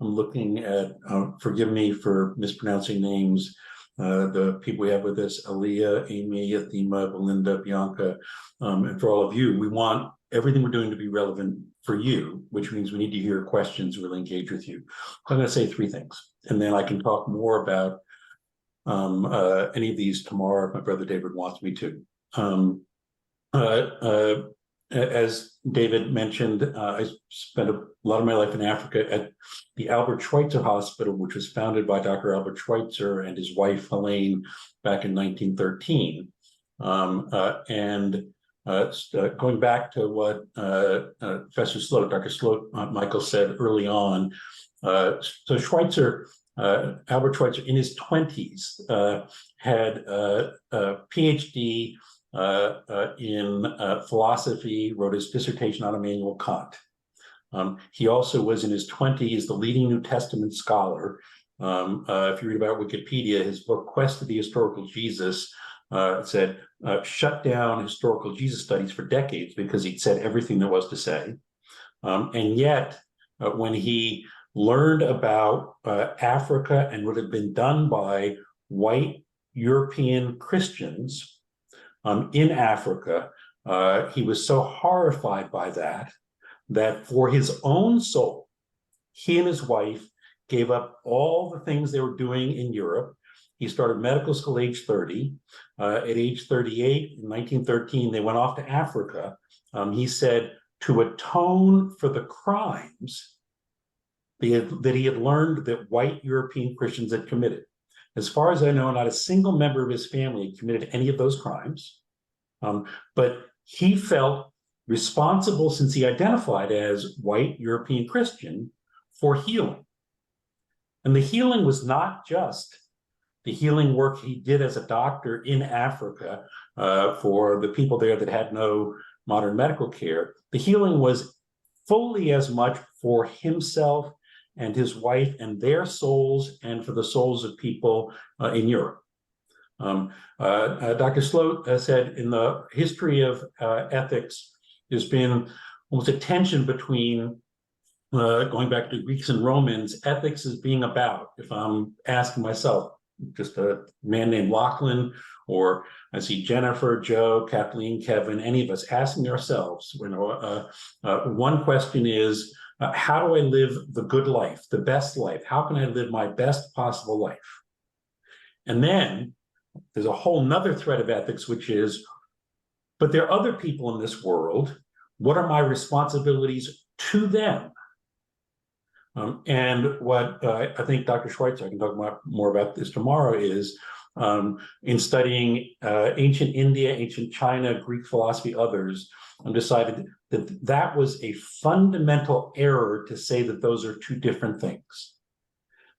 I'm looking at, forgive me for mispronouncing names, the people we have with us, Aaliyah, Amy, Athema, Belinda, Bianca, and for all of you, we want everything we're doing to be relevant for you, which means we need to hear questions, really engage with you. I'm gonna say three things, and then I can talk more about any of these tomorrow if my brother David wants me to. As David mentioned, I spent a lot of my life in Africa at the Albert Schweitzer Hospital, which was founded by Dr. Albert Schweitzer and his wife Helene back in 1913. Going back to what Professor Sloat, Dr. Sloat, Michael said early on, so Schweitzer, Albert Schweitzer, in his 20s, had a PhD in philosophy, wrote his dissertation on Immanuel Kant. He also was in his 20s the leading New Testament scholar. If you read about Wikipedia, his book Quest of the Historical Jesus said shut down historical Jesus studies for decades because he'd said everything there was to say. And yet, when he learned about Africa and what had been done by white European Christians in Africa, he was so horrified by that for his own soul, he and his wife gave up all the things they were doing in Europe. He started medical school age 30. At age 38, in 1913, they went off to Africa. He said to atone for the crimes that he had learned that white European Christians had committed. As far as I know, not a single member of his family committed any of those crimes, but he felt responsible, since he identified as white European Christian, for healing. And the healing was not just the healing work he did as a doctor in Africa for the people there that had no modern medical care. The healing was fully as much for himself and his wife and their souls, and for the souls of people in Europe. Dr. Sloat said in the history of ethics, there's been almost a tension between, going back to Greeks and Romans, ethics as being about, if I'm asking myself, just a man named Lachlan, or I see Jennifer, Joe, Kathleen, Kevin, any of us asking ourselves, one question is, how do I live the good life, the best life? How can I live my best possible life? And then there's a whole nother thread of ethics, which is, but there are other people in this world. What are my responsibilities to them? And what I think Dr. Schweitzer, I can talk more about this tomorrow, is in studying ancient India, ancient China, Greek philosophy, others, decided that that was a fundamental error to say that those are two different things.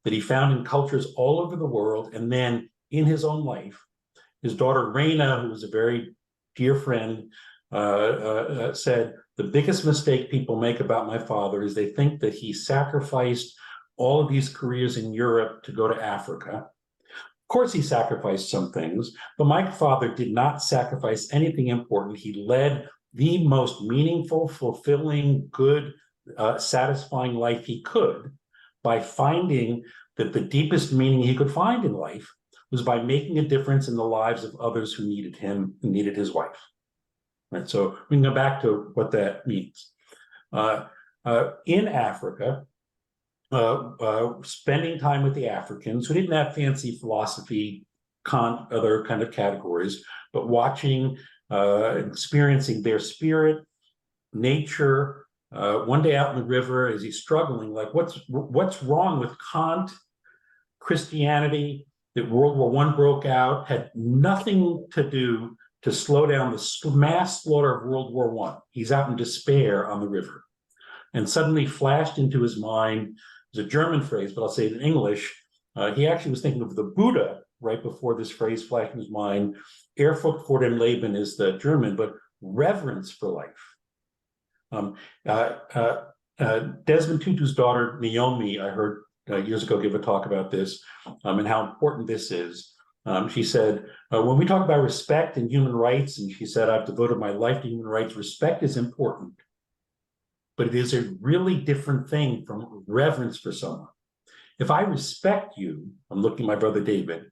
That he found in cultures all over the world, and then in his own life, his daughter Raina, who was a very dear friend, said, the biggest mistake people make about my father is they think that he sacrificed all of these careers in Europe to go to Africa. Of course, he sacrificed some things, but my father did not sacrifice anything important. He led the most meaningful, fulfilling, good, satisfying life he could by finding that the deepest meaning he could find in life was by making a difference in the lives of others who needed him, who needed his wife. Right, so we can go back to what that means. In Africa, spending time with the Africans who didn't have fancy philosophy, Kant, other kind of categories, but watching, experiencing their spirit, nature. One day out in the river, as he's struggling, like what's wrong with Kant, Christianity, that World War I broke out, had nothing to do to slow down the mass slaughter of World War I. He's out in despair on the river. And suddenly flashed into his mind, it's a German phrase, but I'll say it in English. He actually was thinking of the Buddha right before this phrase flashed in his mind. Ehrfurcht vor dem Leben is the German, but reverence for life. Desmond Tutu's daughter, Naomi, I heard years ago give a talk about this and how important this is. She said, when we talk about respect and human rights, and she said, I've devoted my life to human rights, respect is important, but it is a really different thing from reverence for someone. If I respect you, I'm looking at my brother David,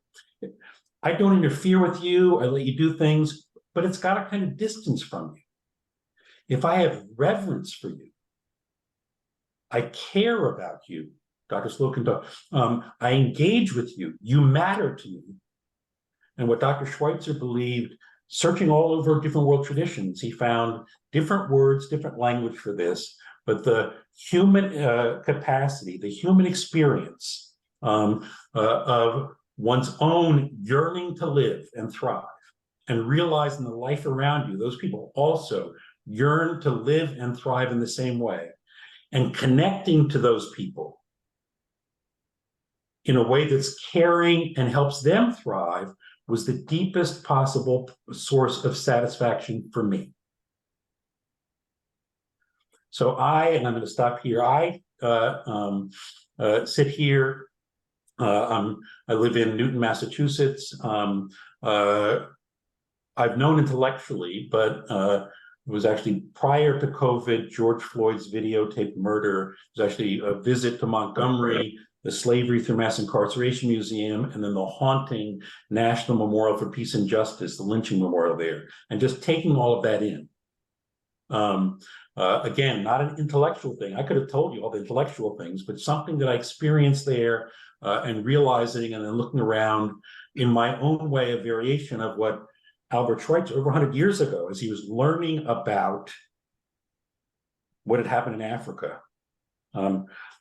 I don't interfere with you, I let you do things, but it's got a kind of distance from you. If I have reverence for you, I care about you, Dr. Sloat can talk, I engage with you, you matter to me. And what Dr. Schweitzer believed, searching all over different world traditions, he found different words, different language for this, but the human capacity, the human experience of one's own yearning to live and thrive, and realizing the life around you, those people also yearn to live and thrive in the same way, and connecting to those people in a way that's caring and helps them thrive was the deepest possible source of satisfaction for me. So and I'm going to stop here, I sit here, I live in Newton, Massachusetts. I've known intellectually, but it was actually prior to COVID, George Floyd's videotaped murder. It was actually a visit to Montgomery, the Slavery Through Mass Incarceration Museum, and then the haunting National Memorial for Peace and Justice, the lynching memorial there, and just taking all of that in. Again, not an intellectual thing. I could have told you all the intellectual things, but something that I experienced there and realizing and then looking around in my own way, a variation of what Albert Schweitzer over 100 years ago, as he was learning about what had happened in Africa.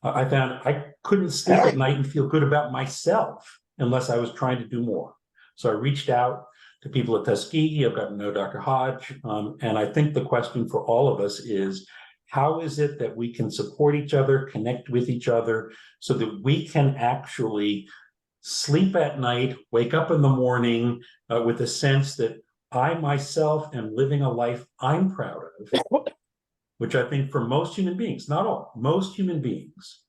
I found I couldn't sleep at night and feel good about myself unless I was trying to do more. So I reached out to people at Tuskegee. I've gotten to know Dr. Hodge. And I think the question for all of us is, how is it that we can support each other, connect with each other, so that we can actually sleep at night, wake up in the morning with a sense that I myself am living a life I'm proud of, which I think for most human beings, not all, most human beings,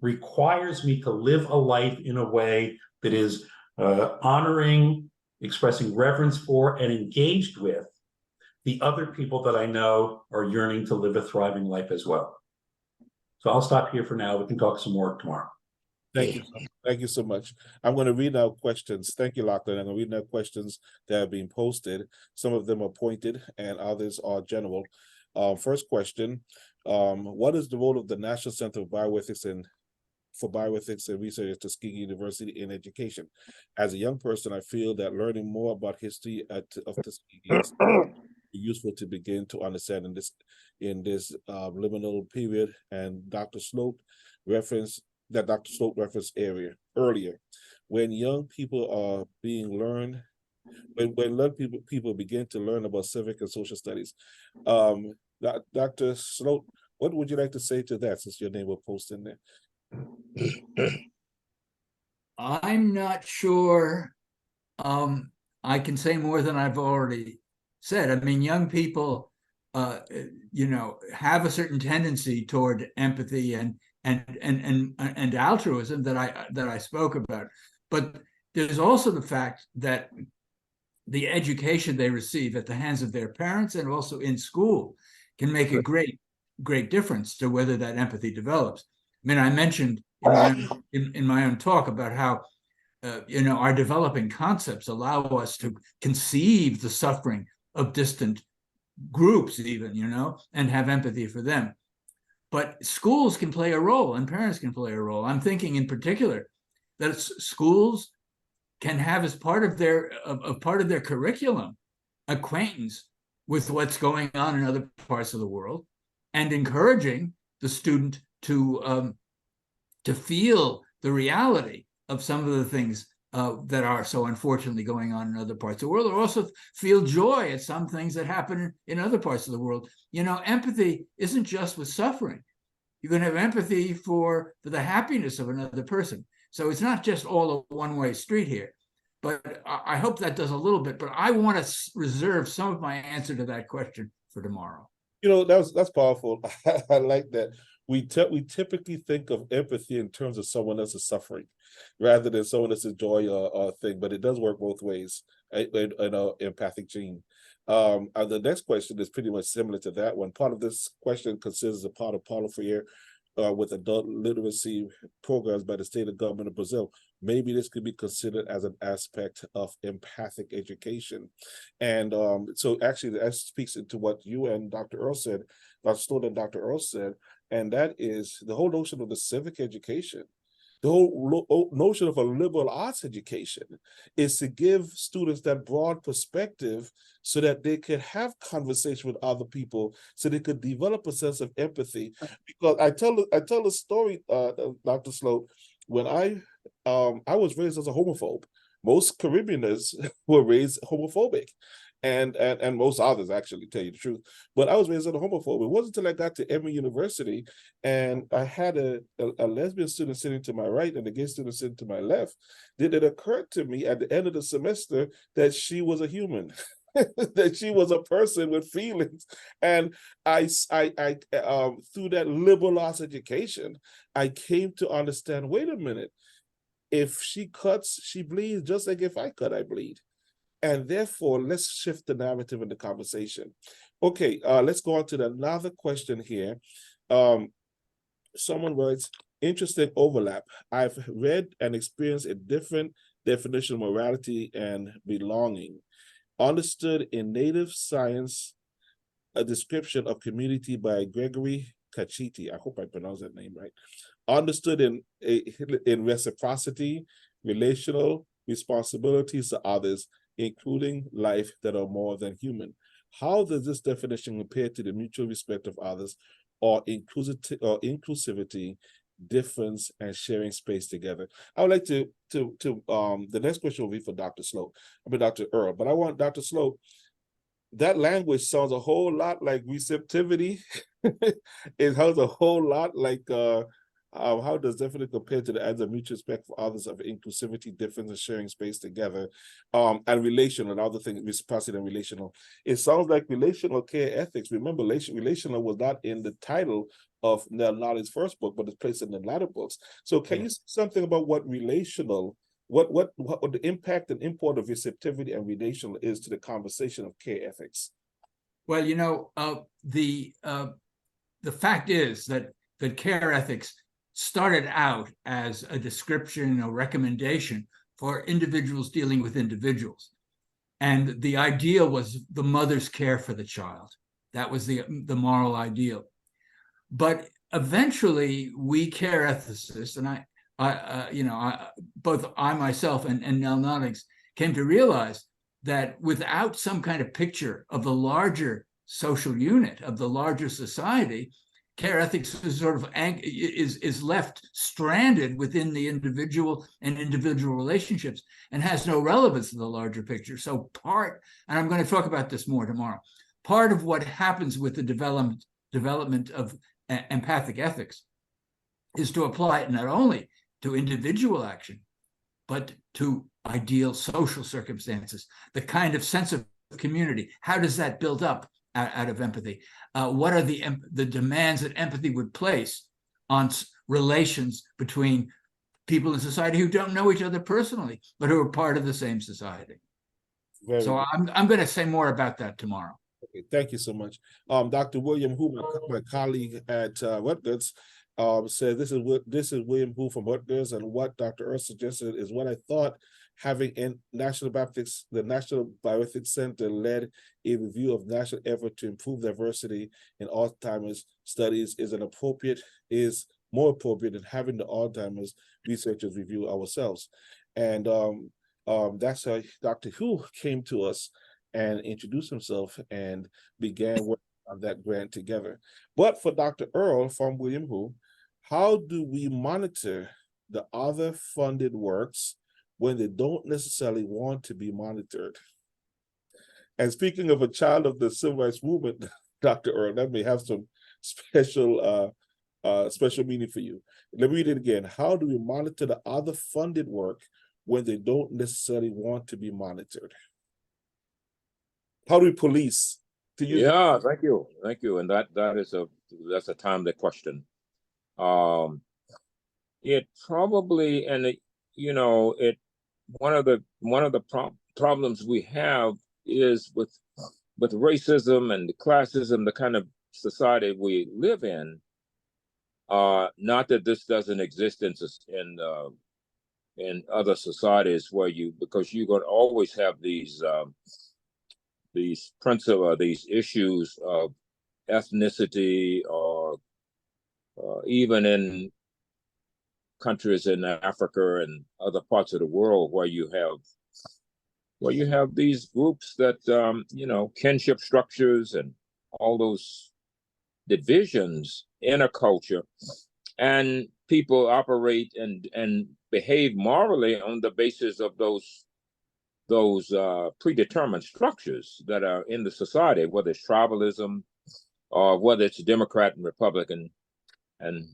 requires me to live a life in a way that is honoring, expressing reverence for, and engaged with the other people that I know are yearning to live a thriving life as well. So I'll stop here for now. We can talk some more tomorrow. Thank you. Thank you so much. I'm going to read out questions. Thank you, Lachlan. I'm going to read out questions that have been posted. Some of them are pointed and others are general. First question, what is the role of the National Center of Bioethics and Research at Tuskegee University in education? As a young person, I feel that learning more about history of Tuskegee is useful to begin to understand in this liminal period. And Dr. Sloat referenced earlier. When young people are being learned, when people begin to learn about civic and social studies, Dr. Sloat, what would you like to say to that, since your name was posted in there? I'm not sure I can say more than I've already said. I mean, young people, have a certain tendency toward empathy and altruism that I spoke about. But there's also the fact that the education they receive at the hands of their parents and also in school can make a great difference to whether that empathy develops. I mean, I mentioned in my own talk about how our developing concepts allow us to conceive the suffering of distant groups, even, and have empathy for them. But schools can play a role and parents can play a role. I'm thinking in particular that schools can have as part of their curriculum acquaintance with what's going on in other parts of the world, and encouraging the student to feel the reality of some of the things that are so unfortunately going on in other parts of the world, or also feel joy at some things that happen in other parts of the world. Empathy isn't just with suffering. You can have empathy for the happiness of another person. So it's not just all a one-way street here. But I hope that does a little bit. But I want to reserve some of my answer to that question for tomorrow. That's powerful. I like that. we typically think of empathy in terms of someone else's suffering, rather than someone else's joy or thing. But it does work both ways. In empathic gene. The next question is pretty much similar to that one. Part of this question considers a part of Paulo Freire with adult literacy programs by the state and government of Brazil. Maybe this could be considered as an aspect of empathic education. And so actually that speaks into what you and Dr. Earl said, Dr. Stone and Dr. Earl said, and that is the whole notion of the civic education. The whole notion of a liberal arts education is to give students that broad perspective so that they could have conversation with other people, so they could develop a sense of empathy. Because I tell a story, Dr. Sloat, when I was raised as a homophobe. Most Caribbeaners were raised homophobic. And most others, actually, tell you the truth. But I was raised as a homophobe. It wasn't until I got to Emory University and I had a lesbian student sitting to my right and a gay student sitting to my left, that it occurred to me at the end of the semester that she was a human. That she was a person with feelings. And I through that liberal arts education, I came to understand, wait a minute, if she cuts, she bleeds, just like if I cut, I bleed. And therefore, let's shift the narrative in the conversation. Okay, let's go on to another question here. Someone writes, interesting overlap. I've read and experienced a different definition of morality and belonging. Understood in Native Science, a description of community by Gregory Caccitti. I hope I pronounced that name right. Understood in reciprocity, relational responsibilities to others, including life that are more than human. How does this definition compare to the mutual respect of others, or inclusivity, difference, and sharing space together? I would like to the next question will be for Dr. Sloat, Dr. Earl, but I want Dr. Sloat. That language sounds a whole lot like receptivity. It sounds a whole lot like how does definitely compare to the as a mutual respect for others, of inclusivity, difference, and sharing space together, and relational, and other things, reciprocity and relational. It sounds like relational care ethics. Remember, relational was not in the title of Nell Nolly's first book, but it's placed in the latter books. So can you say something about what relational, what the impact and import of receptivity and relational is to the conversation of care ethics? Well, you know, the fact is that care ethics started out as a description, a recommendation for individuals dealing with individuals. And the ideal was the mother's care for the child. That was the moral ideal. But eventually we care ethicists, and both I myself and Nell Noddings came to realize that without some kind of picture of the larger social unit, of the larger society, care ethics is sort of is left stranded within the individual and individual relationships and has no relevance in the larger picture. So and I'm going to talk about this more tomorrow, part of what happens with the development of empathic ethics is to apply it not only to individual action, but to ideal social circumstances, the kind of sense of community. How does that build up out of empathy? What are the demands that empathy would place on relations between people in society who don't know each other personally, but who are part of the same society? So I'm going to say more about that tomorrow. Okay, thank you so much. Dr. William Hu, my colleague at Rutgers, said this is William Hu from Rutgers, and what Dr. Earl suggested is what I thought. Having the National Bioethics Center led a review of national effort to improve diversity in Alzheimer's studies is more appropriate than having the Alzheimer's researchers review ourselves. And that's how Dr. Hu came to us and introduced himself and began working on that grant together. But for Dr. Earl from William Hu, how do we monitor the other funded works when they don't necessarily want to be monitored? And speaking of a child of the civil rights movement, Dr. Earl, that may have some special meaning for you. Let me read it again. How do we monitor the other funded work when they don't necessarily want to be monitored? How do we police? Yeah, thank you. And that's a timely question. It probably, and it, you know, it one of the problems we have is with racism and the classism, the kind of society we live in. Not that this doesn't exist in other societies where because you're going to always have these principle, these issues of ethnicity, or even in countries in Africa and other parts of the world where you have these groups that kinship structures and all those divisions in a culture, and people operate and behave morally on the basis of those predetermined structures that are in the society, whether it's tribalism or whether it's Democrat and Republican, and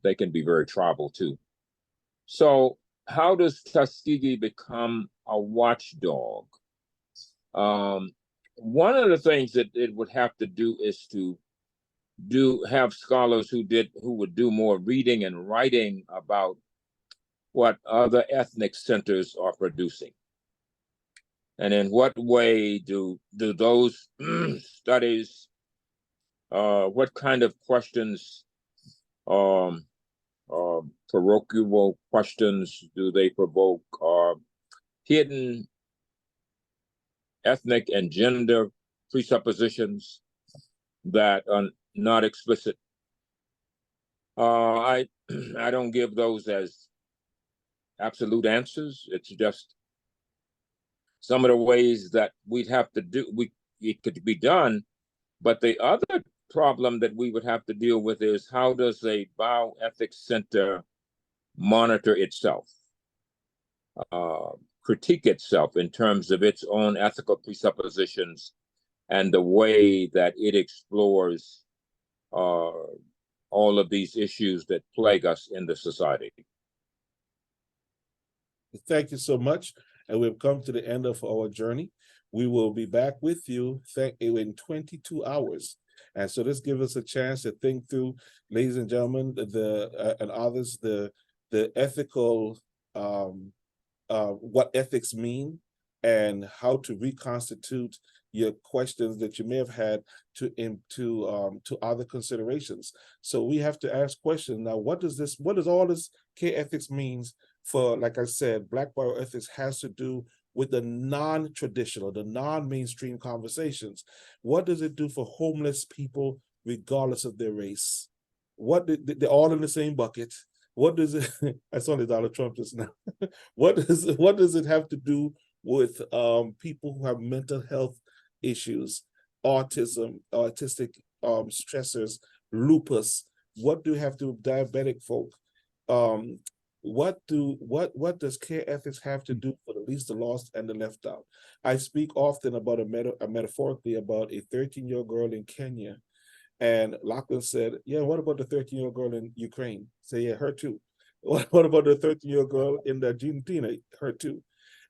they can be very tribal too. So how does Tuskegee become a watchdog? One of the things that it would have to do is to have scholars who would do more reading and writing about what other ethnic centers are producing, and in what way do those studies, what kind of questions, parochial questions do they provoke, hidden ethnic and gender presuppositions that are not explicit. I don't give those as absolute answers. It's just some of the ways that we'd have to do, it could be done. But the other problem that we would have to deal with is, how does a bioethics center monitor itself, critique itself in terms of its own ethical presuppositions and the way that it explores all of these issues that plague us in the society. Thank you so much. And we've come to the end of our journey. We will be back with you in 22 hours. And so this gives us a chance to think through, ladies and gentlemen, and others, the ethical, what ethics mean, and how to reconstitute your questions that you may have had to other considerations. So we have to ask questions now. What does all this K-ethics means for? Like I said, Black bioethics has to do with the non-traditional, the non-mainstream conversations. What does it do for homeless people, regardless of their race? They're all in the same bucket. What does it? I saw Donald Trump just now. What does it have to do with people who have mental health issues, autism, autistic stressors, lupus? What do you have to do with diabetic folk? What does care ethics have to do for the least, the lost, and the left out? I speak often about metaphorically about a 13-year-old girl in Kenya, and Lachlan said, "Yeah, what about the 13-year-old girl in Ukraine?" Say, "Yeah, her too." What about the 13-year-old girl in the Argentina? Her too.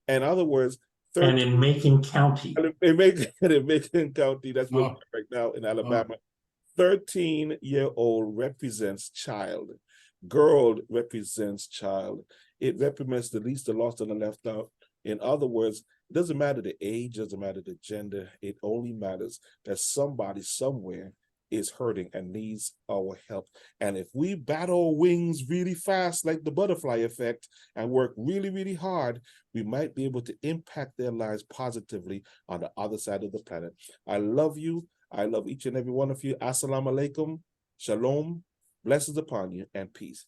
In other words, and in Macon County, in Macon County, that's where we're right now in Alabama. 13-year-old represents child. Girl represents child. It represents the least, the lost, and the left out. In other words, it doesn't matter the age, doesn't matter the gender. It only matters that somebody somewhere is hurting and needs our help. And if we bat our wings really fast, like the butterfly effect, and work really, really hard, we might be able to impact their lives positively on the other side of the planet. I love you. I love each and every one of you. Assalamu alaikum. Shalom. Blessings upon you, and peace.